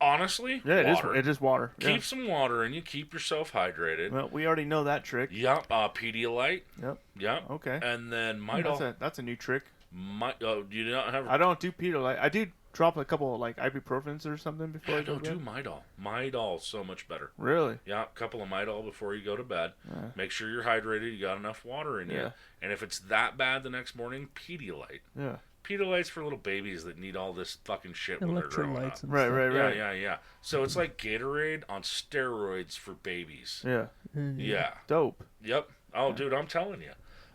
Speaker 4: Honestly,
Speaker 2: Yeah,
Speaker 4: water.
Speaker 2: it is water.
Speaker 4: Keep some water in you. Keep yourself hydrated.
Speaker 2: Well, we already know that trick.
Speaker 4: Yep. Pedialyte.
Speaker 2: Yep.
Speaker 4: Yep.
Speaker 2: Okay.
Speaker 4: And then Midol.
Speaker 2: That's a new trick.
Speaker 4: You do not have.
Speaker 2: I don't do Pedialyte. I do drop a couple of, like, ibuprofens or something before I go to
Speaker 4: do
Speaker 2: bed.
Speaker 4: Midol. Midol's so much better.
Speaker 2: Really?
Speaker 4: Yeah, a couple of Midol before you go to bed.
Speaker 2: Yeah.
Speaker 4: Make sure you're hydrated. You got enough water in you.
Speaker 2: Yeah.
Speaker 4: And if it's that bad the next morning, Pedialyte.
Speaker 2: Yeah.
Speaker 4: Pedialyte's for little babies that need all this fucking shit when they're growing up.
Speaker 3: Electrolytes and
Speaker 2: Right,
Speaker 3: stuff.
Speaker 2: right.
Speaker 4: Yeah. So it's like Gatorade on steroids for babies.
Speaker 2: Yeah.
Speaker 4: Yeah.
Speaker 2: Dope.
Speaker 4: Yep. Oh, dude, I'm telling you.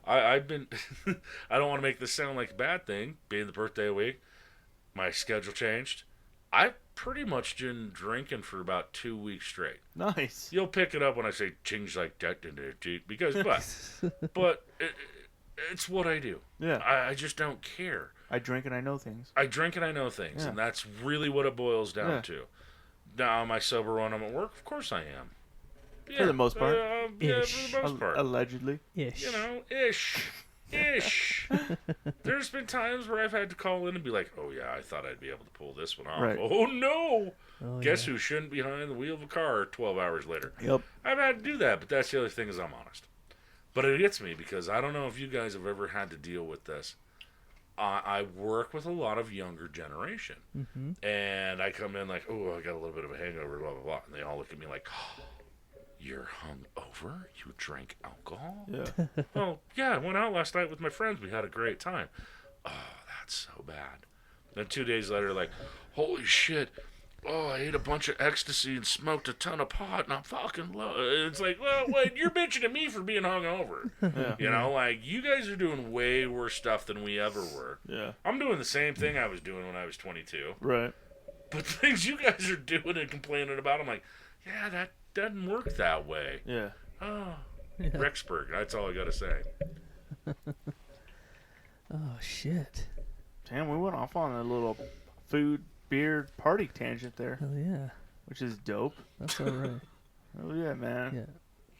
Speaker 4: I've been... I don't want to make this sound like a bad thing, being the birthday week. My schedule changed. I pretty much been drinking for about 2 weeks straight.
Speaker 2: Nice.
Speaker 4: You'll pick it up when I say change like that, because, but it's what I do.
Speaker 2: Yeah.
Speaker 4: I just don't care.
Speaker 2: I drink and I know things.
Speaker 4: I drink and I know things,
Speaker 2: Yeah.
Speaker 4: and that's really what it boils down
Speaker 2: Yeah.
Speaker 4: to. Now, am I sober when I'm at work? Of course I am. Yeah,
Speaker 2: For the most part.
Speaker 4: yeah,
Speaker 3: Ish.
Speaker 4: for the most part.
Speaker 2: Allegedly.
Speaker 3: Ish.
Speaker 4: You know, ish. There's been times where I've had to call in and be like, oh yeah, I thought I'd be able to pull this one off.
Speaker 2: Right.
Speaker 4: Oh no,
Speaker 3: Oh,
Speaker 4: Guess
Speaker 3: yeah.
Speaker 4: who shouldn't be behind the wheel of a car 12 hours later?
Speaker 2: Yep.
Speaker 4: I've had to do that, but that's the other thing is I'm honest. But it gets me because I don't know if you guys have ever had to deal with this. I work with a lot of younger generation.
Speaker 3: Mm-hmm.
Speaker 4: And I come in like, oh, I got a little bit of a hangover, blah, blah, blah. And they all look at me like, oh, you're hungover? You drank alcohol?
Speaker 2: Yeah.
Speaker 4: Well, yeah, I went out last night with my friends. We had a great time. Oh, that's so bad. Then 2 days later, like, holy shit. Oh, I ate a bunch of ecstasy and smoked a ton of pot, and I'm fucking low. It's like, well, wait, you're bitching at me for being hungover.
Speaker 2: Yeah.
Speaker 4: You know, like, you guys are doing way worse stuff than we ever were.
Speaker 2: Yeah.
Speaker 4: I'm doing the same thing I was doing when I was 22.
Speaker 2: Right.
Speaker 4: But the things you guys are doing and complaining about, I'm like, yeah, that doesn't work that way.
Speaker 2: Yeah.
Speaker 4: Oh,
Speaker 3: Yeah.
Speaker 4: Rexburg, that's all I got to say.
Speaker 3: Oh, shit.
Speaker 2: Damn, we went off on a little food, beer, party tangent there,
Speaker 3: Hell yeah.
Speaker 2: which is dope.
Speaker 3: That's all right.
Speaker 2: Oh, yeah, man.
Speaker 3: Yeah.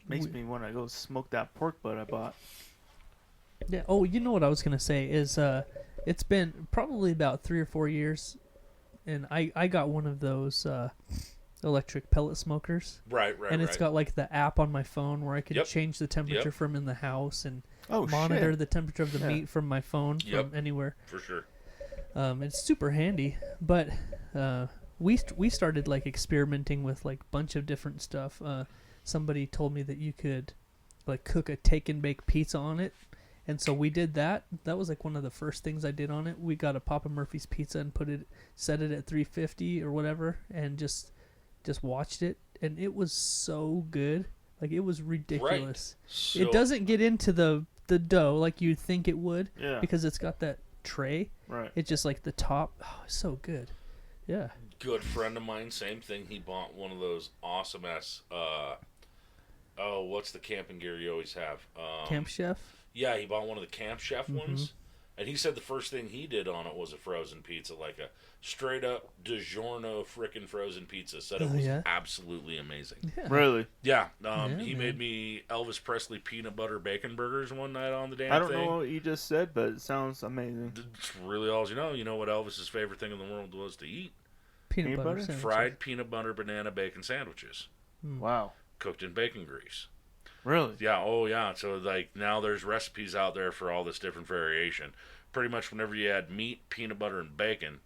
Speaker 2: Makes me want to go smoke that pork butt I bought.
Speaker 3: Yeah. Oh, you know what I was gonna say is it's been probably about 3 or 4 years, and I got one of those electric pellet smokers,
Speaker 4: Right,
Speaker 3: and it's got like the app on my phone where I can
Speaker 4: Yep.
Speaker 3: change the temperature from in the house and
Speaker 2: Oh,
Speaker 3: monitor
Speaker 2: shit.
Speaker 3: the temperature of the
Speaker 2: Yeah.
Speaker 3: meat from my phone
Speaker 4: Yep.
Speaker 3: from anywhere.
Speaker 4: For sure.
Speaker 3: It's super handy, but we started like experimenting with like bunch of different stuff. Somebody told me that you could like cook a take and bake pizza on it, and so we did that. That was like one of the first things I did on it. We got a Papa Murphy's pizza and set it at 350 or whatever, and just watched it, and it was so good. Like it was ridiculous.
Speaker 4: So,
Speaker 3: It doesn't get into the dough like you'd think it would,
Speaker 2: Yeah.
Speaker 3: because it's got that tray.
Speaker 2: Right.
Speaker 3: It's just like the top. Oh, it's so good. Yeah.
Speaker 4: good friend of mine, same thing. He bought one of those awesome ass. What's the camping gear you always have?
Speaker 3: Camp Chef.
Speaker 4: Yeah, he bought one of the Camp Chef
Speaker 3: Mm-hmm.
Speaker 4: ones, and he said the first thing he did on it was a frozen pizza, like a straight up DiGiorno frickin' frozen pizza. Said it
Speaker 3: Oh,
Speaker 4: was
Speaker 3: yeah?
Speaker 4: absolutely amazing.
Speaker 3: Yeah.
Speaker 2: Really?
Speaker 4: Yeah,
Speaker 3: Yeah,
Speaker 4: he
Speaker 3: man.
Speaker 4: made me Elvis Presley peanut butter bacon burgers one night on the damn
Speaker 2: I don't
Speaker 4: thing.
Speaker 2: know what you just said, but it sounds amazing.
Speaker 4: It's really all you know. You know what Elvis's favorite thing in the world was to eat?
Speaker 3: Peanut
Speaker 2: Peanut
Speaker 3: butter
Speaker 2: butter?
Speaker 3: sandwiches.
Speaker 4: Fried peanut butter banana bacon sandwiches
Speaker 2: Wow.
Speaker 4: cooked in bacon grease.
Speaker 2: Really?
Speaker 4: Yeah, oh yeah. So like now there's recipes out there for all this different variation. Pretty much whenever you add meat, peanut butter, and bacon,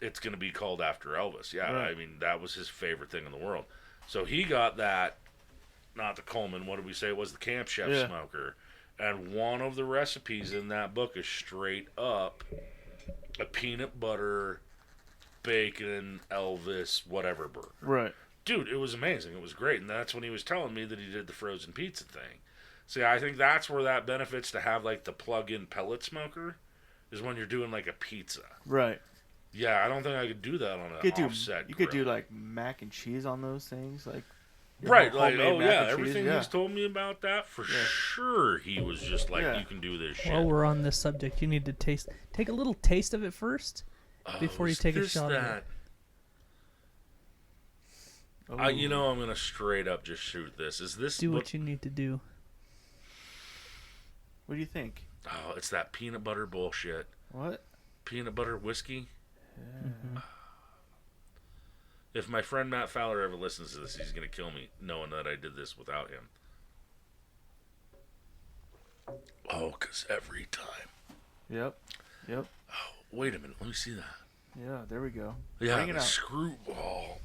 Speaker 4: it's going to be called after Elvis. Yeah,
Speaker 2: Right.
Speaker 4: I mean that was his favorite thing in the world. So he got that, not the Coleman. What did we say it was? The Camp Chef
Speaker 2: Yeah.
Speaker 4: smoker. And one of the recipes in that book is straight up a peanut butter, bacon, Elvis, whatever burger.
Speaker 2: Right.
Speaker 4: Dude, it was amazing. It was great. And that's when he was telling me that he did the frozen pizza thing. See, I think that's where that benefits to have, like, the plug-in pellet smoker, is when you're doing, like, a pizza.
Speaker 2: Right.
Speaker 4: Yeah, I don't think I could do that on an
Speaker 2: You could do,
Speaker 4: offset
Speaker 2: you could do
Speaker 4: grill.
Speaker 2: like mac and cheese on those things, like
Speaker 4: Right, like,
Speaker 2: homemade
Speaker 4: oh,
Speaker 2: mac
Speaker 4: yeah,
Speaker 2: and cheese,
Speaker 4: everything
Speaker 2: yeah.
Speaker 4: he's told me about that, for
Speaker 2: Yeah.
Speaker 4: sure he was just like,
Speaker 2: Yeah.
Speaker 4: you can do this shit.
Speaker 3: While we're on this subject, you need to take a little taste of it first before you
Speaker 4: is
Speaker 3: take a
Speaker 4: this
Speaker 3: shot of
Speaker 4: that?
Speaker 3: it.
Speaker 4: You know I'm going to straight up just shoot this. Is this
Speaker 3: Do what you need to do.
Speaker 2: What do you think?
Speaker 4: Oh, it's that peanut butter bullshit.
Speaker 2: What?
Speaker 4: Peanut butter whiskey?
Speaker 3: Mm-hmm.
Speaker 4: If my friend Matt Fowler ever listens to this, he's going to kill me knowing that I did this without him. Oh, because every time.
Speaker 2: Yep. Yep.
Speaker 4: Oh, wait a minute. Let me see that.
Speaker 2: Yeah, there we go.
Speaker 4: Yeah,
Speaker 2: Bring it
Speaker 4: the
Speaker 2: out.
Speaker 4: screwball.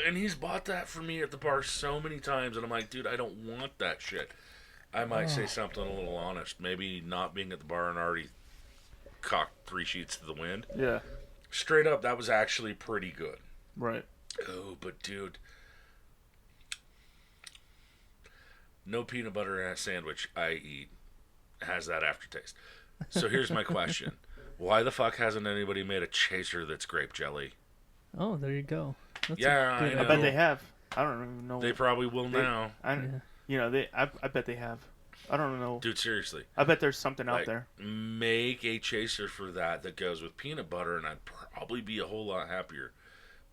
Speaker 4: And he's bought that for me at the bar so many times, and I'm like, dude, I don't want that shit. I might say something a little honest. Maybe not being at the bar and already cocked 3 sheets to the wind.
Speaker 2: Yeah.
Speaker 4: Straight up, that was actually pretty good.
Speaker 2: Right.
Speaker 4: Oh, but dude, no peanut butter sandwich I eat has that aftertaste. So here's my question. Why the fuck hasn't anybody made a chaser that's grape jelly?
Speaker 3: Oh, there you go. That's
Speaker 4: Yeah,
Speaker 3: a good
Speaker 4: I
Speaker 2: I
Speaker 4: know.
Speaker 2: bet they have. I don't even know.
Speaker 4: They probably will
Speaker 2: They-
Speaker 4: now.
Speaker 2: I,
Speaker 3: Yeah.
Speaker 2: You know, I bet they have. I don't know.
Speaker 4: Dude, seriously.
Speaker 2: I bet there's something out
Speaker 4: Like,
Speaker 2: there.
Speaker 4: make a chaser for that goes with peanut butter, and I'd probably be a whole lot happier.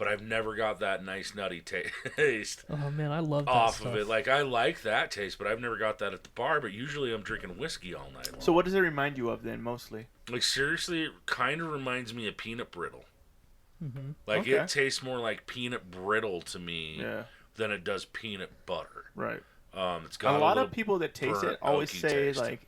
Speaker 4: but I've never got that nice nutty taste.
Speaker 3: Oh man, I love that
Speaker 4: off
Speaker 3: stuff.
Speaker 4: of it. Like, I like that taste, but I've never got that at the bar. But usually I'm drinking whiskey all night long.
Speaker 2: So what does it remind you of then, mostly?
Speaker 4: Like, seriously, it kind of reminds me of peanut brittle.
Speaker 3: Mm-hmm.
Speaker 4: Like,
Speaker 2: Okay.
Speaker 4: it tastes more like peanut brittle to me than it does peanut butter.
Speaker 2: Right.
Speaker 4: It's got
Speaker 2: a lot of people that taste it
Speaker 4: burnt,
Speaker 2: always
Speaker 4: oaky
Speaker 2: say,
Speaker 4: taste.
Speaker 2: like,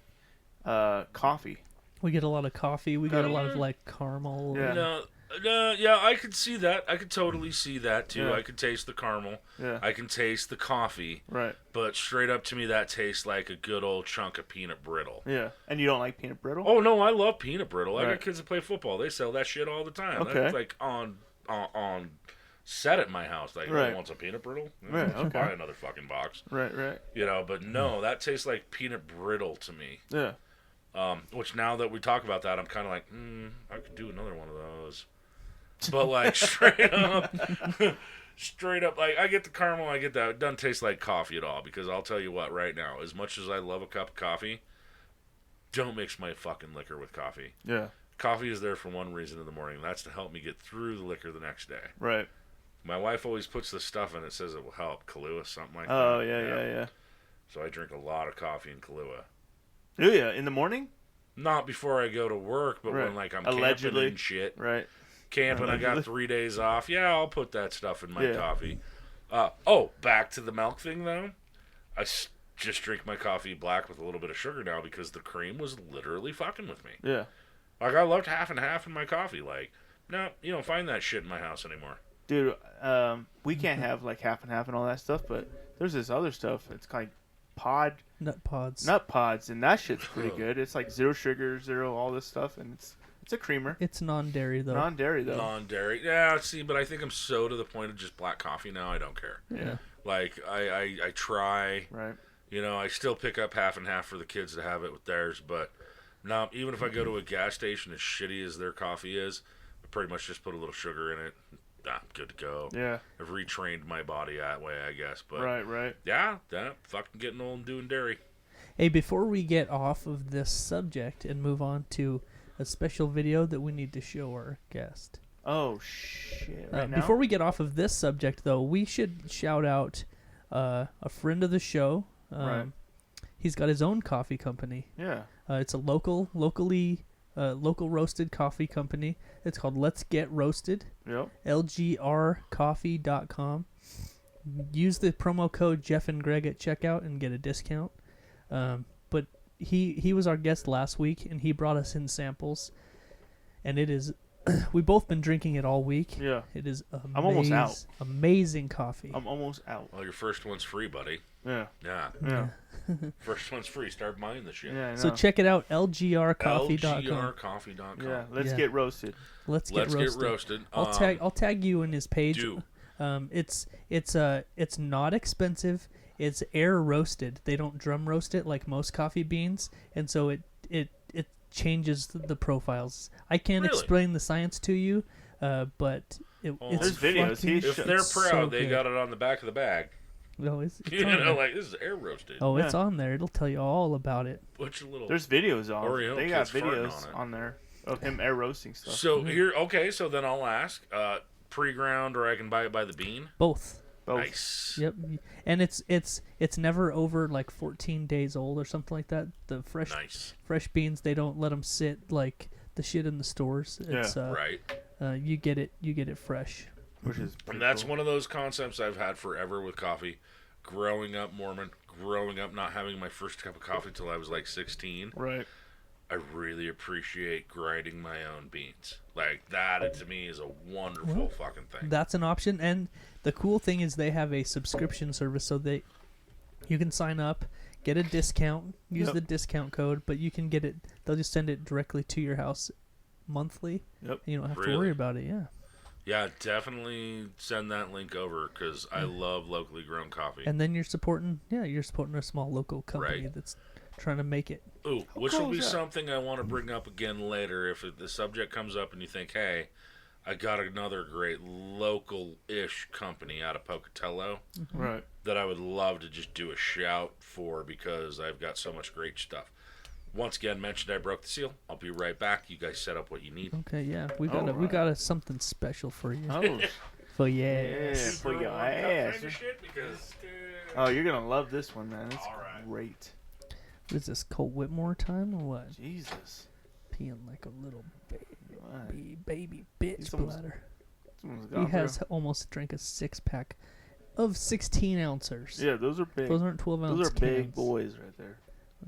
Speaker 2: coffee.
Speaker 3: We get a lot of coffee. We get a lot of like caramel.
Speaker 2: Yeah.
Speaker 4: No, yeah, I could see that. I could totally see that too.
Speaker 2: Yeah.
Speaker 4: I could taste the caramel.
Speaker 2: Yeah.
Speaker 4: I can taste the coffee.
Speaker 2: Right.
Speaker 4: But straight up to me, that tastes like a good old chunk of peanut brittle.
Speaker 2: Yeah. And you don't like peanut brittle?
Speaker 4: Oh no, I love peanut brittle. I
Speaker 2: Right.
Speaker 4: got kids that play football. They sell that shit all the time.
Speaker 2: Okay.
Speaker 4: That's like on set at my house. Like,
Speaker 2: Right.
Speaker 4: you want some peanut brittle?
Speaker 2: Right, okay.
Speaker 4: Buy another fucking box.
Speaker 2: Right.
Speaker 4: But no, that tastes like peanut brittle to me.
Speaker 2: Yeah.
Speaker 4: Which now that we talk about that, I'm kind of like, I could do another one of those. But like straight up, like I get the caramel, I get that. It doesn't taste like coffee at all, because I'll tell you what, right now, as much as I love a cup of coffee, don't mix my fucking liquor with coffee.
Speaker 2: Yeah.
Speaker 4: Coffee is there for one reason in the morning. And that's to help me get through the liquor the next day.
Speaker 2: Right.
Speaker 4: My wife always puts this stuff in it, says it will help. Kahlua, something like
Speaker 2: Oh,
Speaker 4: that.
Speaker 2: yeah.
Speaker 4: So I drink a lot of coffee and Kahlua.
Speaker 2: Do you? In the morning?
Speaker 4: Not before I go to work, but
Speaker 2: Right.
Speaker 4: when like I'm
Speaker 2: Allegedly.
Speaker 4: camping and shit.
Speaker 2: Right.
Speaker 4: Camping, I got
Speaker 2: Allegedly.
Speaker 4: 3 days off. Yeah, I'll put that stuff in my
Speaker 2: Yeah.
Speaker 4: coffee. Back to the milk thing, though. I just drink my coffee black with a little bit of sugar now, because the cream was literally fucking with me.
Speaker 2: Yeah.
Speaker 4: Like, I loved half and half in my coffee. Like, no, you don't find that shit in my house anymore.
Speaker 2: Dude, we can't have like half and half and all that stuff, but there's this other stuff. It's kind of
Speaker 3: Nut pods.
Speaker 2: nut pods, and that shit's pretty good. It's like 0 sugar, 0 all this stuff, and it's a creamer.
Speaker 3: It's non-dairy though.
Speaker 2: Non-dairy though.
Speaker 4: Non-dairy. Yeah, see, but I think I'm so to the point of just black coffee now, I don't care.
Speaker 3: Yeah.
Speaker 4: Like, I try.
Speaker 2: Right.
Speaker 4: I still pick up half and half for the kids to have it with theirs, but no, even if I go to a gas station, as shitty as their coffee is, I pretty much just put a little sugar in it. I'm good to go.
Speaker 2: Yeah.
Speaker 4: I've retrained my body that way, I guess. But
Speaker 2: Right.
Speaker 4: yeah, fucking getting old and doing dairy.
Speaker 3: Hey, before we get off of this subject and move on to a special video that we need to show our guest.
Speaker 2: Oh shit! Right now.
Speaker 3: Before we get off of this subject, though, we should shout out a friend of the show.
Speaker 2: Right.
Speaker 3: He's got his own coffee company.
Speaker 2: Yeah.
Speaker 3: It's a local roasted coffee company. It's called Let's Get Roasted.
Speaker 2: Yep.
Speaker 3: LGRcoffee.com. Use the promo code Jeff and Greg at checkout and get a discount. But he was our guest last week, and he brought us in samples, and it is we've both been drinking it all week.
Speaker 2: Yeah.
Speaker 3: It is
Speaker 2: I'm almost out.
Speaker 3: Amazing coffee.
Speaker 2: I'm almost out.
Speaker 4: Well, your first one's free, buddy.
Speaker 2: Yeah.
Speaker 4: Yeah. First one's free. Start buying the shit.
Speaker 2: Yeah. I know.
Speaker 3: So check it out, lgrcoffee.com.
Speaker 4: LGRcoffee.com.
Speaker 2: Yeah. Let's
Speaker 3: Yeah.
Speaker 2: get roasted.
Speaker 3: Let's
Speaker 4: Get
Speaker 3: roasted.
Speaker 4: roasted.
Speaker 3: I'll tag you in his page.
Speaker 4: Do.
Speaker 3: It's not expensive. It's air roasted. They don't drum roast it like most coffee beans, and so it changes the profiles. I can't
Speaker 4: Really?
Speaker 3: explain the science to you, but it's
Speaker 2: There's videos.
Speaker 3: fucking
Speaker 2: He
Speaker 4: If they're
Speaker 3: so
Speaker 4: proud, they
Speaker 3: good.
Speaker 4: got it on the back of the bag.
Speaker 3: No, it's
Speaker 4: You
Speaker 3: on
Speaker 4: know,
Speaker 3: there.
Speaker 4: like, this is air roasted.
Speaker 3: Oh, it's
Speaker 2: Yeah.
Speaker 3: on there. It'll tell you all about it.
Speaker 4: What's your little...
Speaker 2: There's videos on.
Speaker 4: Oreo
Speaker 2: They got
Speaker 4: kids farting
Speaker 2: videos
Speaker 4: on it.
Speaker 2: on there of him air roasting stuff.
Speaker 4: So so then I'll ask, pre-ground, or I can buy it by the bean?
Speaker 3: Both.
Speaker 2: Both.
Speaker 4: Nice.
Speaker 3: Yep. And it's never over like 14 days old or something like that. The fresh beans, they don't let them sit like the shit in the stores. It's
Speaker 4: Right.
Speaker 3: you get it fresh.
Speaker 2: Which is
Speaker 4: And that's one of those concepts I've had forever with coffee. Growing up Mormon, not having my first cup of coffee till I was like 16.
Speaker 2: right.
Speaker 4: I really appreciate grinding my own beans. Like, that to me is a wonderful fucking thing.
Speaker 3: That's an option, and the cool thing is they have a subscription service, so you can sign up, get a discount, use
Speaker 2: Yep.
Speaker 3: the discount code, but you can get it. They'll just send it directly to your house monthly.
Speaker 2: Yep.
Speaker 3: And you don't have to
Speaker 4: Really?
Speaker 3: worry about it. Yeah.
Speaker 4: Yeah, definitely send that link over, because I love locally grown coffee.
Speaker 3: And then you're supporting a small local company
Speaker 4: Right.
Speaker 3: that's trying to make it.
Speaker 4: Ooh, which
Speaker 2: cool
Speaker 4: will be
Speaker 2: is that?
Speaker 4: something I want to bring up again later if the subject comes up and you think, hey, I got another great local-ish company out of Pocatello
Speaker 2: Right.
Speaker 4: that I would love to just do a shout for, because I've got so much great stuff. Once again, mentioned I broke the seal. I'll be right back. You guys set up what you need.
Speaker 3: Okay, yeah, we got
Speaker 2: Alright.
Speaker 3: something special for you.
Speaker 2: Oh.
Speaker 3: For yes.
Speaker 2: For your ass. Oh, you're gonna love this one, man. It's great.
Speaker 3: What is this, Colt Whitmore time or what?
Speaker 2: Jesus.
Speaker 3: Peeing like a little baby bitch bladder. He has almost drank a 6-pack of 16 ounces.
Speaker 2: Yeah, those are big.
Speaker 3: Those aren't 12 ounce
Speaker 2: Those are big
Speaker 3: cans.
Speaker 2: boys right there.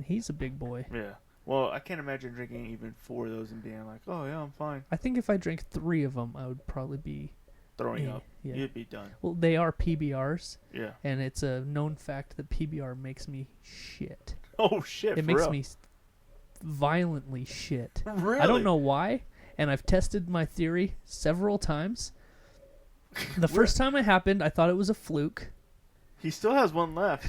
Speaker 3: He's a big boy.
Speaker 2: Yeah. Well, I can't imagine drinking even 4 of those and being like, oh yeah, I'm fine.
Speaker 3: I think if I drank 3 of them, I would probably be
Speaker 2: Throwing up.
Speaker 3: Yeah.
Speaker 2: You'd be done.
Speaker 3: Well, they are PBRs.
Speaker 2: Yeah.
Speaker 3: And it's a known fact that PBR makes me shit.
Speaker 2: Oh shit!
Speaker 3: It makes me violently shit.
Speaker 2: Really?
Speaker 3: I don't know why, and I've tested my theory several times. The first time it happened, I thought it was a fluke.
Speaker 2: He still has one left.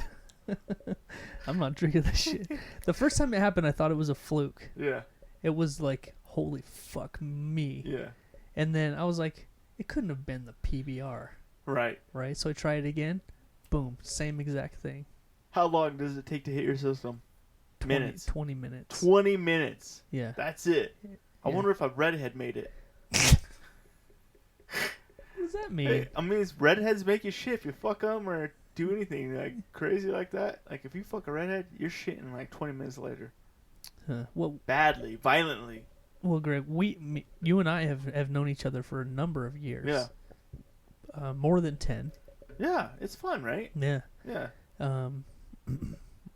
Speaker 3: I'm not drinking this shit. The first time it happened, I thought it was a fluke.
Speaker 2: Yeah.
Speaker 3: It was like, holy fuck me.
Speaker 2: Yeah.
Speaker 3: And then I was like, it couldn't have been the PBR.
Speaker 2: Right.
Speaker 3: Right? So I tried it again. Boom. Same exact thing.
Speaker 2: How long does it take to hit your system?
Speaker 3: 20 minutes.
Speaker 2: 20 minutes.
Speaker 3: Yeah.
Speaker 2: That's it.
Speaker 3: Yeah.
Speaker 2: I wonder if a redhead made it.
Speaker 3: What does that mean?
Speaker 2: Hey, I mean, redheads make you shit if you fuck them or do anything like crazy like that. Like if you fuck a redhead, you're shitting like 20 minutes later.
Speaker 3: Well,
Speaker 2: badly, violently.
Speaker 3: Well, Greg, you and I have known each other for a number of years.
Speaker 2: Yeah.
Speaker 3: More than 10.
Speaker 2: Yeah, it's fun, right?
Speaker 3: Yeah.
Speaker 2: Yeah.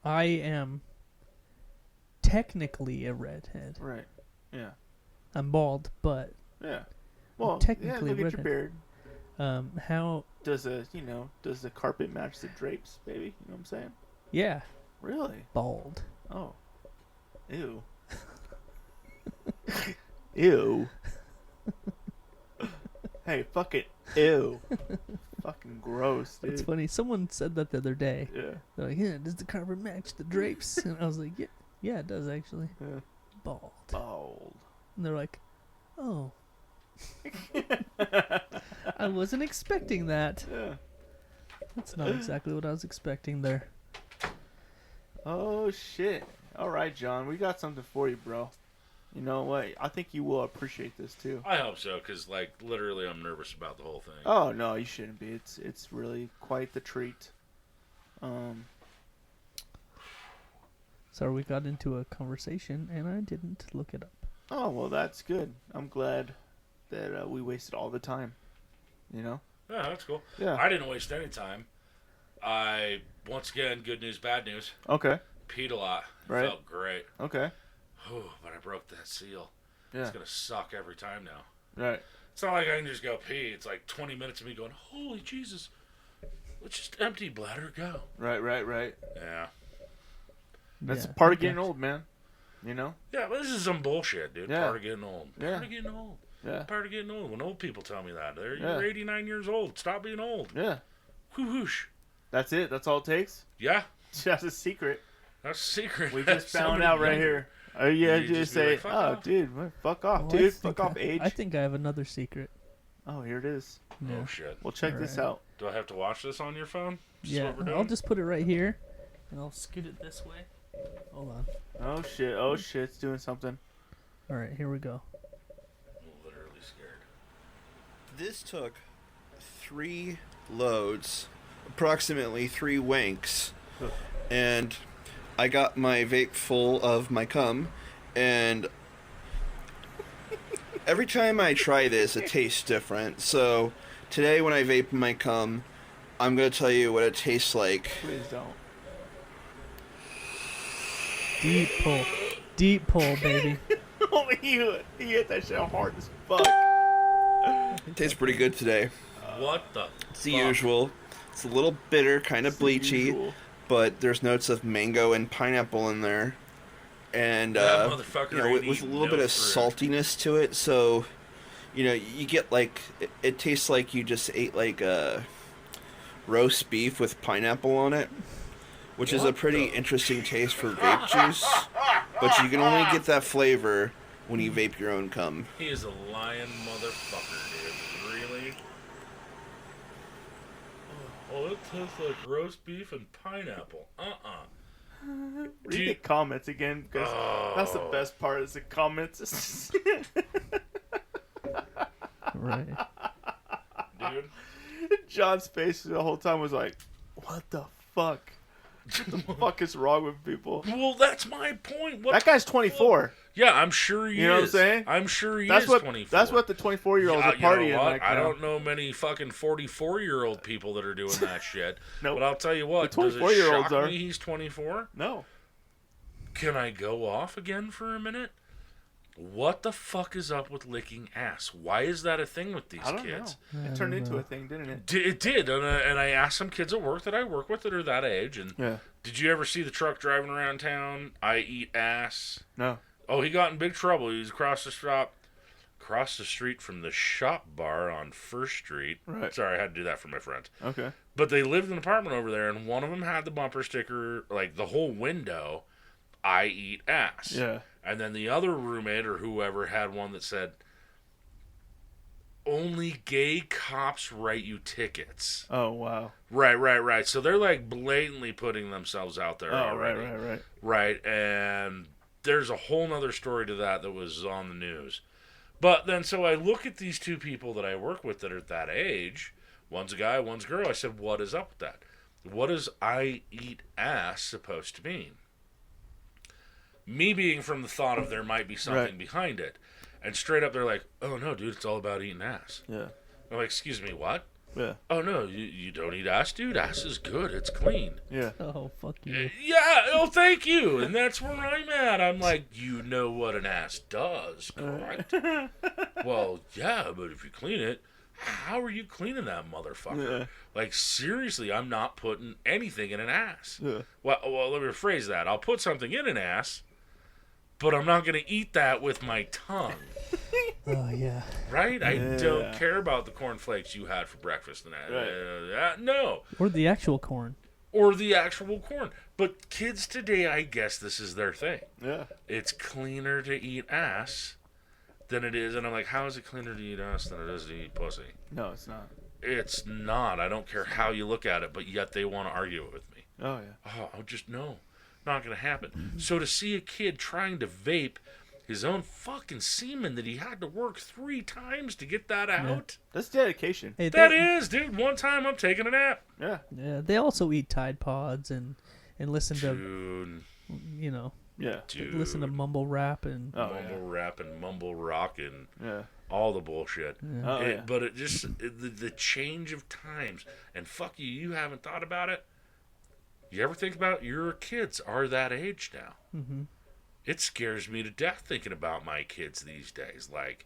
Speaker 3: I am technically a redhead.
Speaker 2: Right. Yeah.
Speaker 3: I'm bald, but
Speaker 2: yeah. Well,
Speaker 3: technically
Speaker 2: look at your beard.
Speaker 3: How
Speaker 2: does the carpet match the drapes, baby? You know what I'm saying?
Speaker 3: Yeah.
Speaker 2: Really?
Speaker 3: Bald.
Speaker 2: Oh. Ew. Ew. Hey, fucking ew. Fucking gross, dude.
Speaker 3: It's funny. Someone said that the other day.
Speaker 2: Yeah.
Speaker 3: They're like, yeah, does the carpet match the drapes? And I was like, yeah, it does actually.
Speaker 2: Yeah.
Speaker 3: Bald. And they're like, oh. I wasn't expecting that.
Speaker 2: Yeah.
Speaker 3: That's not exactly what I was expecting there.
Speaker 2: Oh, shit. All right, John. We got something for you, bro. You know what? I think you will appreciate this, too.
Speaker 4: I hope so, because, like, literally I'm nervous about the whole thing.
Speaker 2: Oh, no, you shouldn't be. It's really quite the treat.
Speaker 3: So we got into a conversation, and I didn't look it up.
Speaker 2: Oh, well, that's good. I'm glad that we wasted all the time. You know?
Speaker 4: Yeah, that's cool.
Speaker 2: Yeah.
Speaker 4: I didn't waste any time. Once again, good news, bad news.
Speaker 2: Okay.
Speaker 4: Peed a lot.
Speaker 2: Right.
Speaker 4: Felt great.
Speaker 2: Okay.
Speaker 4: But I broke that seal.
Speaker 2: Yeah.
Speaker 4: It's going to suck every time now.
Speaker 2: Right.
Speaker 4: It's not like I can just go pee. It's like 20 minutes of me going, holy Jesus. Let's just empty bladder, go.
Speaker 2: Right.
Speaker 4: Yeah.
Speaker 2: That's part of getting old, man. You know?
Speaker 4: Yeah, but this is some bullshit, dude.
Speaker 2: Yeah.
Speaker 4: Part of getting old.
Speaker 2: Yeah.
Speaker 4: Part of getting old.
Speaker 2: Yeah.
Speaker 4: Part of getting old. When old people tell me that. You're 89 years old. Stop being old.
Speaker 2: Yeah.
Speaker 4: Whoosh.
Speaker 2: That's it? That's all it takes?
Speaker 4: Yeah.
Speaker 2: That's a secret.
Speaker 4: That's a secret.
Speaker 2: We just found out right here. Oh, yeah,
Speaker 4: You
Speaker 2: just
Speaker 4: be
Speaker 2: say,
Speaker 4: like, "Fuck
Speaker 2: dude, fuck off,
Speaker 3: Well,
Speaker 2: dude. Fuck off, age.
Speaker 3: I think I have another secret.
Speaker 2: Oh, here it is.
Speaker 3: Yeah.
Speaker 4: Oh, shit.
Speaker 2: Well, check this
Speaker 3: Alright.
Speaker 2: out.
Speaker 4: Do I have to watch this on your phone?
Speaker 3: Yeah, I'll just put it right here, and I'll scoot it this way. Hold on.
Speaker 2: Oh, shit. Oh, shit. It's doing something.
Speaker 3: All right, here we go.
Speaker 4: I'm literally scared.
Speaker 5: This took 3 loads, approximately 3 wanks, and I got my vape full of my cum, and every time I try this, it tastes different. So today when I vape my cum, I'm going to tell you what it tastes like.
Speaker 2: Please don't.
Speaker 3: Deep pull, baby.
Speaker 2: Oh, he hit that shit hard as fuck.
Speaker 5: It tastes pretty good today.
Speaker 4: What the
Speaker 5: It's the usual. It's a little bitter, kind of bleachy, but there's notes of mango and pineapple in there. And,
Speaker 4: That motherfucker ain't
Speaker 5: with a
Speaker 4: eating
Speaker 5: little
Speaker 4: no
Speaker 5: bit of
Speaker 4: fruit.
Speaker 5: saltiness to it, so, you get, like, it tastes like you just ate, like, roast beef with pineapple on it, which is a pretty interesting taste for vape juice, but you can only get that flavor when you vape your own cum.
Speaker 4: He is a lying motherfucker, dude. Really? Oh, it tastes like roast beef and pineapple.
Speaker 2: Read the comments again, because that's the best part is the comments.
Speaker 3: Right.
Speaker 4: Dude,
Speaker 2: John's face the whole time was like, "What the fuck? What the fuck is wrong with people?"
Speaker 4: Well, that's my point. What
Speaker 2: That guy's 24.
Speaker 4: Yeah, I'm sure he is.
Speaker 2: You know what I'm saying?
Speaker 4: I'm sure he
Speaker 2: That's
Speaker 4: is
Speaker 2: what
Speaker 4: 24.
Speaker 2: that's what the 24-year-olds are
Speaker 4: You know
Speaker 2: partying
Speaker 4: what?
Speaker 2: like.
Speaker 4: I
Speaker 2: now.
Speaker 4: don't know many fucking 44-year-old people that are doing that shit.
Speaker 2: Nope.
Speaker 4: But I'll tell you what,
Speaker 2: The
Speaker 4: does it
Speaker 2: 24-year-olds
Speaker 4: shock
Speaker 2: are.
Speaker 4: me he's 24?
Speaker 2: No.
Speaker 4: Can I go off again for a minute? What the fuck is up with licking ass? Why is that a thing with these
Speaker 2: I don't
Speaker 4: kids?
Speaker 2: know.
Speaker 3: I
Speaker 2: It turned
Speaker 3: don't
Speaker 2: into
Speaker 3: know.
Speaker 2: a thing, didn't it?
Speaker 4: It did, and I asked some kids at work that I work with that are that age, and
Speaker 2: Yeah.
Speaker 4: did you ever see the truck driving around town? I eat ass.
Speaker 2: No.
Speaker 4: Oh, he got in big trouble. He was across the street from the shop bar on First Street.
Speaker 2: Right.
Speaker 4: Sorry, I had to do that for my friends.
Speaker 2: Okay.
Speaker 4: But they lived in an apartment over there, and one of them had the bumper sticker, like the whole window, I eat ass.
Speaker 2: Yeah.
Speaker 4: And then the other roommate or whoever had one that said, only gay cops write you tickets.
Speaker 2: Oh wow.
Speaker 4: Right. So they're like blatantly putting themselves out there
Speaker 2: Oh
Speaker 4: already.
Speaker 2: right.
Speaker 4: Right, and there's a whole nother story to that was on the news. But then, so I look at these two people that I work with that are at that age. One's a guy, one's a girl. I said, what is up with that? What is I eat ass supposed to mean? Me being from the thought of there might be something
Speaker 2: Right.
Speaker 4: behind it. And straight up, they're like, oh, no, dude, it's all about eating ass.
Speaker 2: Yeah.
Speaker 4: I'm like, excuse me, what?
Speaker 2: Yeah.
Speaker 4: Oh, no, you don't eat ass, dude. Ass is good. It's clean.
Speaker 2: Yeah.
Speaker 3: Oh, fuck you.
Speaker 4: Yeah, oh, thank you. And that's where I'm at. I'm like, you know what an ass does, correct? Well, yeah, but if you clean it, how are you cleaning that motherfucker?
Speaker 2: Yeah.
Speaker 4: Like, seriously, I'm not putting anything in an ass.
Speaker 2: Yeah.
Speaker 4: Well, let me rephrase that. I'll put something in an ass, but I'm not going to eat that with my tongue.
Speaker 3: Oh, yeah.
Speaker 4: Right? I
Speaker 2: Yeah.
Speaker 4: don't care about the cornflakes you had for breakfast and that.
Speaker 2: Right.
Speaker 4: No.
Speaker 3: Or the actual corn.
Speaker 4: Or the actual corn. But kids today, I guess this is their thing.
Speaker 2: Yeah.
Speaker 4: It's cleaner to eat ass than it is. And I'm like, how is it cleaner to eat ass than it is to eat pussy?
Speaker 2: No, it's not.
Speaker 4: It's not. I don't care how you look at it, but yet they want to argue it with me.
Speaker 2: Oh yeah.
Speaker 4: Oh, just no. Not going to happen. So to see a kid trying to vape his own fucking semen that he had to work 3 times to get that out.
Speaker 2: That's dedication.
Speaker 3: Hey,
Speaker 4: That is, dude. One time I'm taking a nap.
Speaker 2: Yeah.
Speaker 3: Yeah, they also eat Tide Pods and listen
Speaker 4: Dude.
Speaker 3: to,
Speaker 2: Yeah.
Speaker 4: Dude.
Speaker 3: listen to mumble rap and
Speaker 2: Oh
Speaker 4: Mumble rap and mumble rock and
Speaker 2: yeah.
Speaker 4: all the bullshit.
Speaker 2: Oh yeah.
Speaker 4: But it just, the change of times. And fuck you, you haven't thought about it? You ever think about your kids are that age now?
Speaker 3: Mhm.
Speaker 4: It scares me to death thinking about my kids these days. Like,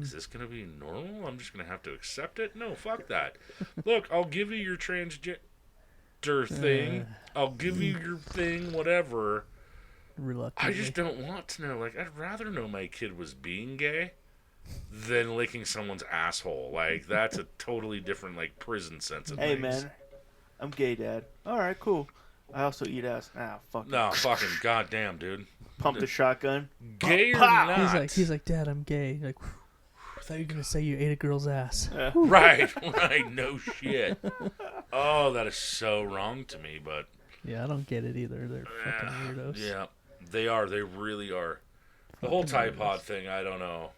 Speaker 4: is this going to be normal? I'm just going to have to accept it? No, fuck that. Look, I'll give you your transgender thing. I'll give you your thing, whatever.
Speaker 3: reluctantly.
Speaker 4: I just don't want to know. Like, I'd rather know my kid was being gay than licking someone's asshole. Like, that's a totally different, like, prison sense of
Speaker 2: Hey
Speaker 4: things.
Speaker 2: man, I'm gay, Dad. All right, cool. I also eat ass. Ah, fuck. it.
Speaker 4: No, fucking goddamn, dude.
Speaker 2: Pump the shotgun.
Speaker 4: Gay or
Speaker 2: Pow!
Speaker 4: not.
Speaker 3: He's like, Dad, I'm gay. Like, I thought you were gonna say you ate a girl's ass.
Speaker 2: Yeah.
Speaker 4: Right, no shit. Oh, that is so wrong to me, but
Speaker 3: Yeah, I don't get it either. They're fucking weirdos.
Speaker 4: yeah, they are. They really are. The whole Tide Pod thing, I don't know.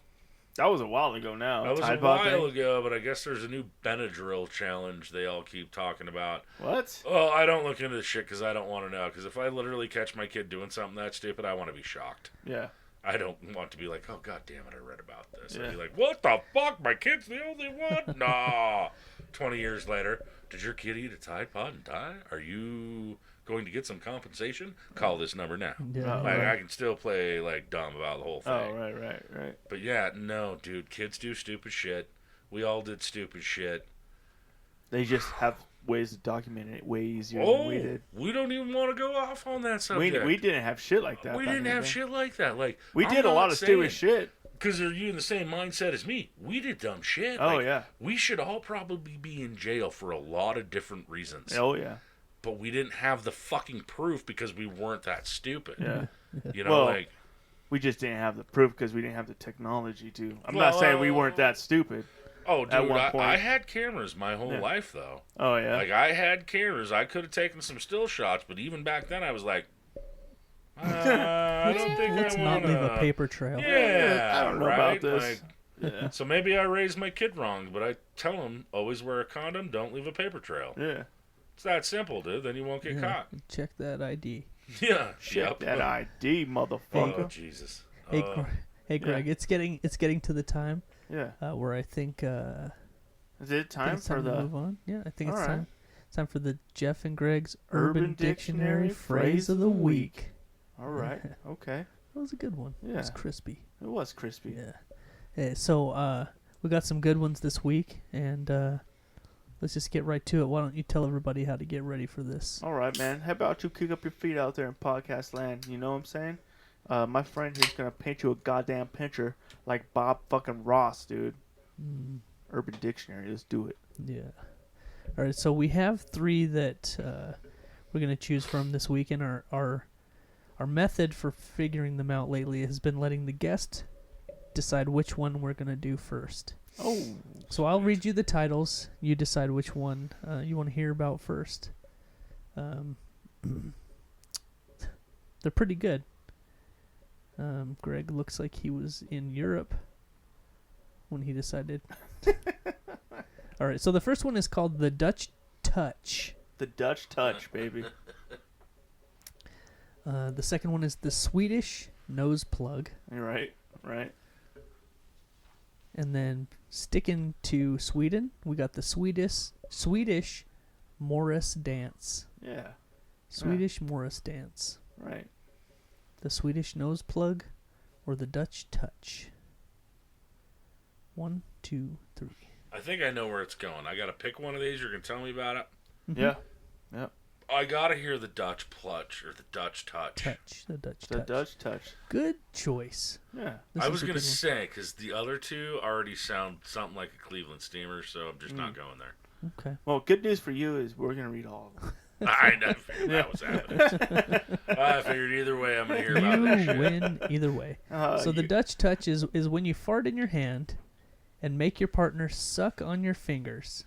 Speaker 2: That was a while ago now.
Speaker 4: That was
Speaker 2: Tide
Speaker 4: a
Speaker 2: Pod
Speaker 4: while
Speaker 2: thing?
Speaker 4: ago, but I guess there's a new Benadryl challenge they all keep talking about.
Speaker 2: What?
Speaker 4: Well, I don't look into this shit because I don't want to know. Because if I literally catch my kid doing something that stupid, I want to be shocked.
Speaker 2: Yeah.
Speaker 4: I don't want to be like, oh, god damn it, I read about this.
Speaker 2: Yeah.
Speaker 4: I'd be like, what the fuck? My kid's the only one? Nah. 20 years later, did your kid eat a Tide Pod and die? Are you going to get some compensation? Call this number now.
Speaker 3: Yeah.
Speaker 2: Oh,
Speaker 4: Like,
Speaker 2: right.
Speaker 4: I can still play, like, dumb about the whole thing.
Speaker 2: Oh, right.
Speaker 4: But yeah, no, dude, kids do stupid shit. We all did stupid shit.
Speaker 2: They just have ways to document it way easier than
Speaker 4: Oh,
Speaker 2: we did.
Speaker 4: we don't even want to go off on that
Speaker 2: We
Speaker 4: subject.
Speaker 2: didn't have shit like that.
Speaker 4: We
Speaker 2: back
Speaker 4: didn't
Speaker 2: in the
Speaker 4: have
Speaker 2: day.
Speaker 4: shit like that. Like,
Speaker 2: We
Speaker 4: I'm
Speaker 2: did a
Speaker 4: not
Speaker 2: lot of stupid shit.
Speaker 4: Because are you in the same mindset as me? We did dumb shit.
Speaker 2: Oh,
Speaker 4: Like,
Speaker 2: yeah.
Speaker 4: We should all probably be in jail for a lot of different reasons.
Speaker 2: Oh, yeah.
Speaker 4: But we didn't have the fucking proof because we weren't that stupid.
Speaker 2: Yeah.
Speaker 4: You know,
Speaker 2: Well,
Speaker 4: like,
Speaker 2: We just didn't have the proof because we didn't have the technology to. I'm
Speaker 4: Well,
Speaker 2: not saying we weren't that stupid.
Speaker 4: oh,
Speaker 2: at
Speaker 4: dude,
Speaker 2: one point.
Speaker 4: I had cameras my whole
Speaker 2: Yeah.
Speaker 4: life, though.
Speaker 2: Oh, yeah.
Speaker 4: Like, I had cameras. I could have taken some still shots, but even back then, I was like, I don't think
Speaker 3: Let's
Speaker 4: I
Speaker 3: not
Speaker 4: wanna...
Speaker 3: leave a paper trail.
Speaker 4: Yeah,
Speaker 2: I don't know
Speaker 4: right?
Speaker 2: about this.
Speaker 4: Like,
Speaker 2: Yeah.
Speaker 4: So maybe I raised my kid wrong, but I tell him, always wear a condom, don't leave a paper trail.
Speaker 2: Yeah.
Speaker 4: It's that simple, dude. Then you won't get caught.
Speaker 3: Check that ID.
Speaker 4: Yeah.
Speaker 2: Check that ID, motherfucker.
Speaker 4: Oh, Jesus.
Speaker 3: Hey, Greg, it's getting to the time
Speaker 2: Yeah.
Speaker 3: where I think
Speaker 2: Is it time
Speaker 3: it's
Speaker 2: for
Speaker 3: time to
Speaker 2: the
Speaker 3: move on. Yeah, I think
Speaker 2: All
Speaker 3: it's
Speaker 2: right.
Speaker 3: time. It's time for the Jeff and Greg's
Speaker 2: Urban
Speaker 3: Urban Dictionary Phrase of the Week.
Speaker 2: All right. Okay.
Speaker 3: That was a good one. It was
Speaker 2: Yeah.
Speaker 3: crispy.
Speaker 2: It was crispy.
Speaker 3: Yeah. So we got some good ones this week, and let's just get right to it. Why don't you tell everybody how to get ready for this?
Speaker 2: All right, man. How about you kick up your feet out there in podcast land? You know what I'm saying? My friend here's gonna paint you a goddamn picture like Bob fucking Ross, dude. Urban Dictionary. Let's do it.
Speaker 3: Yeah. All right. So we have 3 that we're gonna choose from this week, and our method for figuring them out lately has been letting the guest decide which one we're gonna do first.
Speaker 2: Oh.
Speaker 3: So I'll read you the titles. You decide which one you want to hear about first. They're pretty good. Greg looks like he was in Europe when he decided. All right, so the first one is called the Dutch Touch.
Speaker 2: The Dutch Touch, baby.
Speaker 3: The second one is the Swedish Nose Plug.
Speaker 2: You're right. Right.
Speaker 3: And then sticking to Sweden, we got the Swedish Morris Dance.
Speaker 2: Yeah.
Speaker 3: Swedish Morris Dance.
Speaker 2: Right.
Speaker 3: The Swedish Nose Plug or the Dutch Touch. 1, 2, 3.
Speaker 4: I think I know where it's going. I got to pick one of these. You're going to tell me about it?
Speaker 2: Yeah. Yep.
Speaker 4: I got to hear the Dutch Plutch or the Dutch Touch.
Speaker 3: The Dutch
Speaker 2: The
Speaker 3: Touch.
Speaker 2: Dutch Touch.
Speaker 3: Good choice.
Speaker 2: Yeah.
Speaker 3: This
Speaker 4: I
Speaker 3: is
Speaker 4: was
Speaker 3: a
Speaker 4: going to
Speaker 3: good one.
Speaker 4: say, because the other 2 already sound something like a Cleveland Steamer, so I'm just not going there.
Speaker 3: Okay.
Speaker 2: Well, good news for you is we're gonna read all of them.
Speaker 4: I figured that was happening. I figured either way I'm going to hear about this
Speaker 3: You
Speaker 4: shit.
Speaker 3: win either way. So the Dutch Touch is when you fart in your hand and make your partner suck on your fingers.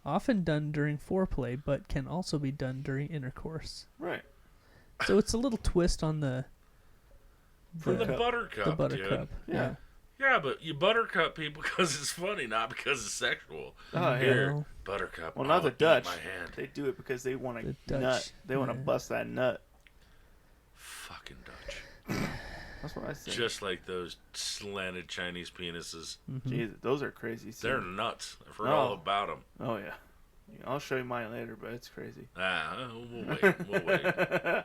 Speaker 3: Often done during foreplay, but can also be done during intercourse.
Speaker 2: Right.
Speaker 3: So it's a little twist on the
Speaker 4: For the buttercup,
Speaker 3: the buttercup.
Speaker 4: dude.
Speaker 2: Yeah.
Speaker 4: Yeah, but you buttercup people because it's funny, not because it's sexual.
Speaker 2: Oh, yeah.
Speaker 4: Here,
Speaker 3: Well,
Speaker 4: buttercup.
Speaker 2: Well, not the
Speaker 4: eat
Speaker 2: Dutch.
Speaker 4: My hand.
Speaker 2: They do it because they want
Speaker 3: The
Speaker 2: to
Speaker 3: Dutch,
Speaker 2: nut. They want to
Speaker 3: yeah.
Speaker 2: bust that nut.
Speaker 4: Fucking Dutch.
Speaker 2: That's what I say.
Speaker 4: Just like those slanted Chinese penises.
Speaker 2: Jesus, those are crazy.
Speaker 4: They're
Speaker 2: too.
Speaker 4: nuts. I've heard
Speaker 2: Oh.
Speaker 4: all about them.
Speaker 2: Oh yeah. I'll show you mine later, but it's crazy.
Speaker 4: We'll wait. We'll wait.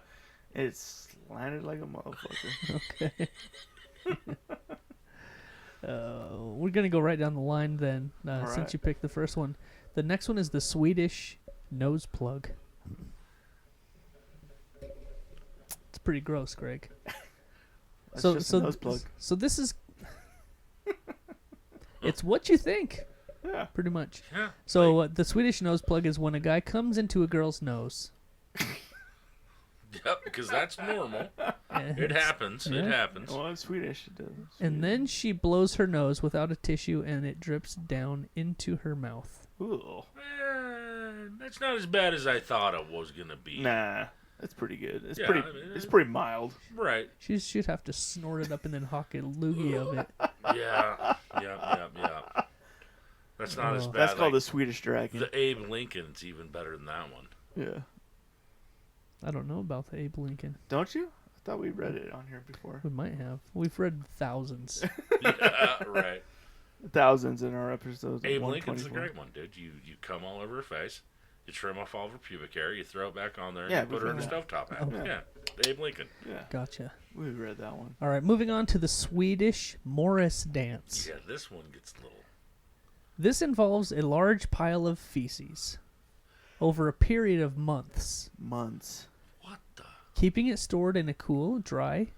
Speaker 2: It's slanted like a motherfucker.
Speaker 3: Okay. We're going to go right down the line then,
Speaker 2: All
Speaker 3: since
Speaker 2: right.
Speaker 3: you picked the first one. The next one is the Swedish Nose Plug. It's pretty gross, Greg.
Speaker 2: That's
Speaker 3: so
Speaker 2: just a nose plug.
Speaker 3: So this is... It's what you think,
Speaker 2: Yeah.
Speaker 3: pretty much.
Speaker 4: Yeah.
Speaker 3: So the Swedish Nose Plug is when a guy comes into a girl's nose.
Speaker 4: Yep, because that's normal.
Speaker 3: and-
Speaker 4: It happens. It
Speaker 3: Yeah.
Speaker 4: happens.
Speaker 2: Well, in Swedish it does.
Speaker 3: And then she blows her nose without a tissue and it drips down into her mouth.
Speaker 2: Ooh.
Speaker 4: That's not as bad as I thought it was going to be.
Speaker 2: Nah. It's pretty good. It's
Speaker 4: Yeah,
Speaker 2: pretty.
Speaker 4: I mean,
Speaker 2: it's pretty mild.
Speaker 4: Right.
Speaker 3: She'd have to snort it up and then hawk a loogie of it.
Speaker 4: Yeah. Yeah. That's not as
Speaker 3: Oh.
Speaker 4: bad.
Speaker 2: That's called
Speaker 4: like,
Speaker 2: the Swedish dragon.
Speaker 4: the Abe Lincoln's even better than that one.
Speaker 2: Yeah.
Speaker 3: I don't know about the Abe Lincoln.
Speaker 2: Don't you? I thought we read it on here before.
Speaker 3: We might have. We've read thousands.
Speaker 4: Yeah, right.
Speaker 2: Thousands in our episodes.
Speaker 4: Abe Lincoln's the great one, dude. You come all over her face, you trim off all of her pubic hair, you throw it back on there, and
Speaker 2: Yeah,
Speaker 4: you put her in a
Speaker 2: we've read
Speaker 4: stovetop hat.
Speaker 3: Okay.
Speaker 4: Yeah, Abe Lincoln.
Speaker 2: Yeah.
Speaker 3: Gotcha.
Speaker 2: We read that one.
Speaker 3: All right, moving on to the Swedish Morris Dance.
Speaker 4: Yeah, this one gets a little.
Speaker 3: This involves a large pile of feces over a period of months,
Speaker 2: Months.
Speaker 4: What the?
Speaker 3: keeping it stored in a cool, dry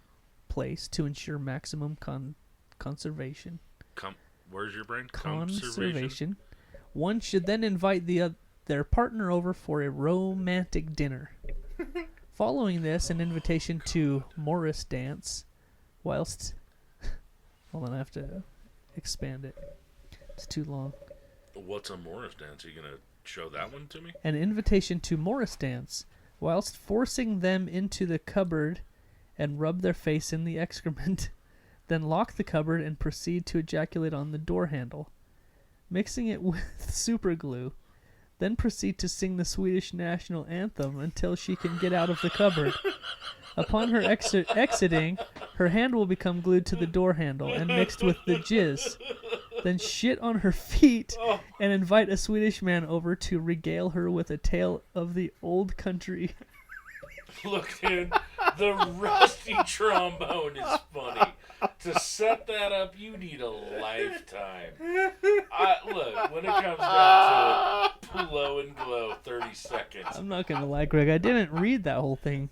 Speaker 3: place to ensure maximum conservation.
Speaker 4: Where's your brain?
Speaker 3: Conservation. One should then invite their partner over for a romantic dinner. Following this, an invitation to Morris dance, whilst... Hold on, I have to expand it. It's too long.
Speaker 4: What's a Morris dance? Are you gonna show that one to me?
Speaker 3: An invitation to Morris dance, whilst forcing them into the cupboard and rub their face in the excrement Then lock the cupboard and proceed to ejaculate on the door handle, mixing it with super glue. Then proceed to sing the Swedish national anthem until she can get out of the cupboard. Upon her exiting, her hand will become glued to the door handle and mixed with the jizz. Then shit on her feet and invite a Swedish man over to regale her with a tale of the old country.
Speaker 4: Look, dude, the rusty trombone is funny. To set that up, you need a lifetime. Look, when it comes down to it, blow and glow 30 seconds.
Speaker 3: I'm not going to lie, Greg. I didn't read that whole thing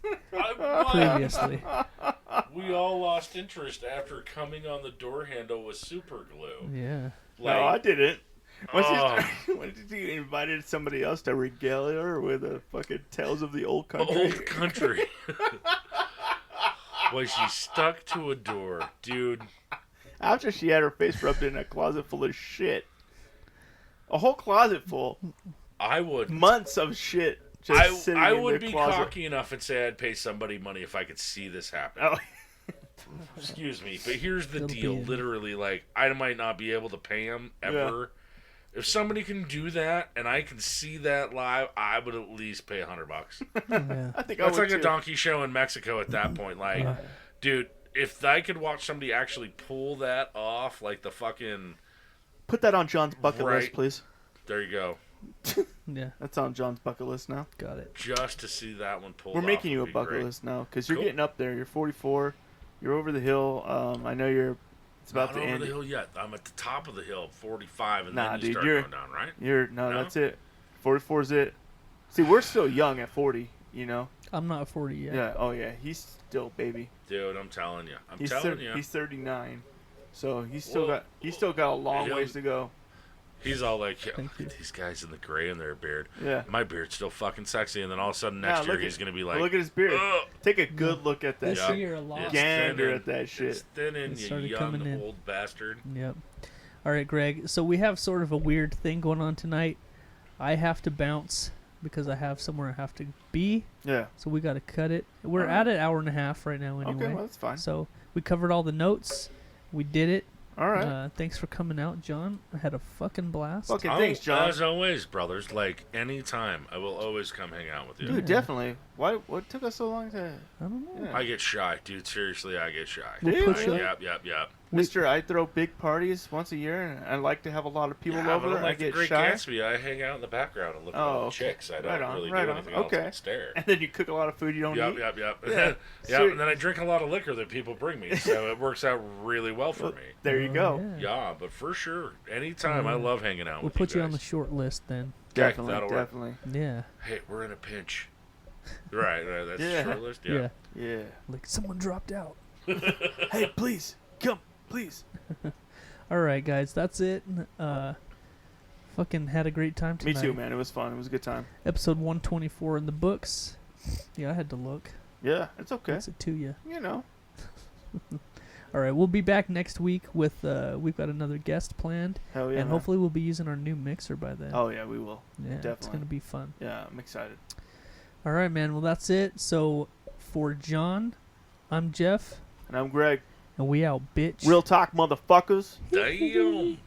Speaker 3: previously.
Speaker 4: We all lost interest after coming on the door handle with super glue.
Speaker 3: Yeah.
Speaker 2: No, I didn't. When did you invited somebody else to regale her with a fucking Tales of the Old Country?
Speaker 4: Old country. Was she stuck to a door, dude?
Speaker 2: After she had her face rubbed in a closet full of shit. A whole closet full.
Speaker 4: I would.
Speaker 2: Months of shit just sitting in the closet.
Speaker 4: I would be cocky enough and say I'd pay somebody money if I could see this happen.
Speaker 2: Oh.
Speaker 4: Excuse me, but here's the
Speaker 3: It'll
Speaker 4: deal.
Speaker 3: be-
Speaker 4: Literally, like, I might not be able to pay him ever. If somebody can do that and I can see that live, I would at least pay $100.
Speaker 3: Yeah.
Speaker 2: I think I
Speaker 4: That's
Speaker 2: would
Speaker 4: like a
Speaker 2: too.
Speaker 4: donkey show in Mexico at that point. Like, dude, if I could watch somebody actually pull that off, like the fucking...
Speaker 2: Put that on John's bucket list, please.
Speaker 4: There you go.
Speaker 3: Yeah.
Speaker 2: That's on John's bucket list now.
Speaker 3: Got it.
Speaker 4: Just to see that one pulled
Speaker 2: We're
Speaker 4: off
Speaker 2: making you a
Speaker 4: would be
Speaker 2: bucket
Speaker 4: great.
Speaker 2: list now because you're
Speaker 4: Cool.
Speaker 2: getting up there. You're 44. You're over the hill. I know you're. It's about
Speaker 4: Not
Speaker 2: to
Speaker 4: over
Speaker 2: end.
Speaker 4: the hill yet. I'm at the top of the hill, 45, and
Speaker 2: Nah,
Speaker 4: then you
Speaker 2: dude,
Speaker 4: start
Speaker 2: you're-
Speaker 4: going down, right?
Speaker 2: No,
Speaker 4: No?
Speaker 2: that's it. 44 is it. See, we're still young at 40. You know.
Speaker 3: I'm not 40 yet.
Speaker 2: Yeah. Oh yeah. He's still baby.
Speaker 4: Dude, I'm telling you. I'm
Speaker 2: He's
Speaker 4: telling you.
Speaker 2: He's 39. So he's still
Speaker 4: Well,
Speaker 2: got a long
Speaker 4: he'll-
Speaker 2: ways to go.
Speaker 4: He's all like, yeah,
Speaker 3: Thank you.
Speaker 4: these guys in the gray in their beard.
Speaker 2: Yeah.
Speaker 4: My beard's still fucking sexy, and then all of a sudden
Speaker 2: Nah,
Speaker 4: next year
Speaker 2: look
Speaker 4: he's
Speaker 2: at-
Speaker 4: going to be like,
Speaker 2: look at his beard.
Speaker 4: "Ugh."
Speaker 2: Take a good look at that.
Speaker 3: This
Speaker 4: Yeah.
Speaker 3: year a lot.
Speaker 4: It's
Speaker 2: Gander
Speaker 4: thinning.
Speaker 2: at that shit.
Speaker 4: It's thinning,
Speaker 3: It
Speaker 4: you
Speaker 3: started
Speaker 4: young
Speaker 3: coming in.
Speaker 4: old bastard.
Speaker 3: Yep. All right, Greg. So we have sort of a weird thing going on tonight. I have to bounce because I have somewhere I have to be.
Speaker 2: Yeah.
Speaker 3: So we got to cut it. We're
Speaker 2: All right.
Speaker 3: at an hour and a half right now anyway.
Speaker 2: Okay, well that's fine.
Speaker 3: So we covered all the notes. We did it.
Speaker 2: All right.
Speaker 3: Thanks for coming out, John. I had a fucking blast.
Speaker 2: Fucking thanks, John.
Speaker 4: As always, brothers, like anytime, I will always come hang out with you.
Speaker 2: Dude,
Speaker 3: Yeah.
Speaker 2: definitely. What took us so long to?
Speaker 3: I don't know.
Speaker 2: Yeah.
Speaker 4: I get shy, dude. Seriously, I get shy.
Speaker 3: We'll
Speaker 2: Dude,
Speaker 3: put you.
Speaker 4: Yep.
Speaker 2: Mister, I throw big parties once a year, and I like to have a lot of people
Speaker 4: Yeah,
Speaker 2: over.
Speaker 4: but
Speaker 2: I
Speaker 4: like the
Speaker 2: get
Speaker 4: Great
Speaker 2: shy,
Speaker 4: Gatsby, I hang out in the background and look at
Speaker 2: Oh,
Speaker 4: all the
Speaker 2: okay.
Speaker 4: chicks. I don't
Speaker 2: Right on,
Speaker 4: really
Speaker 2: right
Speaker 4: do
Speaker 2: on.
Speaker 4: anything else
Speaker 2: Okay.
Speaker 4: but stare.
Speaker 2: and then you cook a lot of food you don't eat.
Speaker 4: Yep.
Speaker 2: Yeah.
Speaker 4: Yeah,
Speaker 2: Sweet.
Speaker 4: and then I drink a lot of liquor that people bring me, so it works out really well for
Speaker 2: Well,
Speaker 4: me.
Speaker 2: there you go.
Speaker 4: Yeah, but for sure, anytime I love hanging out
Speaker 3: We'll
Speaker 4: with
Speaker 3: put
Speaker 4: you
Speaker 3: you on the
Speaker 4: guys.
Speaker 3: short list then.
Speaker 2: Definitely,
Speaker 4: that'll work.
Speaker 2: definitely.
Speaker 3: Yeah.
Speaker 4: Hey, we're in a pinch. Right, that's
Speaker 2: Yeah.
Speaker 4: the short list.
Speaker 3: Yeah.
Speaker 2: Yeah.
Speaker 3: Like someone dropped out.
Speaker 2: Hey, please come, please.
Speaker 3: All right, guys. That's it. Fucking had a great time
Speaker 2: Me
Speaker 3: tonight.
Speaker 2: too, man. It was fun. It was a good time.
Speaker 3: Episode 124 in the books. Yeah, I had to look.
Speaker 2: Yeah, it's okay.
Speaker 3: That's it to you.
Speaker 2: You know.
Speaker 3: All right, we'll be back next week with we've got another guest planned,
Speaker 2: Hell yeah.
Speaker 3: and
Speaker 2: man.
Speaker 3: hopefully we'll be using our new mixer by then.
Speaker 2: Oh yeah, we will.
Speaker 3: yeah, it's
Speaker 2: definitely.
Speaker 3: gonna be fun.
Speaker 2: Yeah, I'm excited.
Speaker 3: All right, man. Well, that's it. So for John, I'm Jeff,
Speaker 2: And I'm Greg.
Speaker 3: and we out, bitch.
Speaker 2: Real talk, motherfuckers.
Speaker 4: Damn.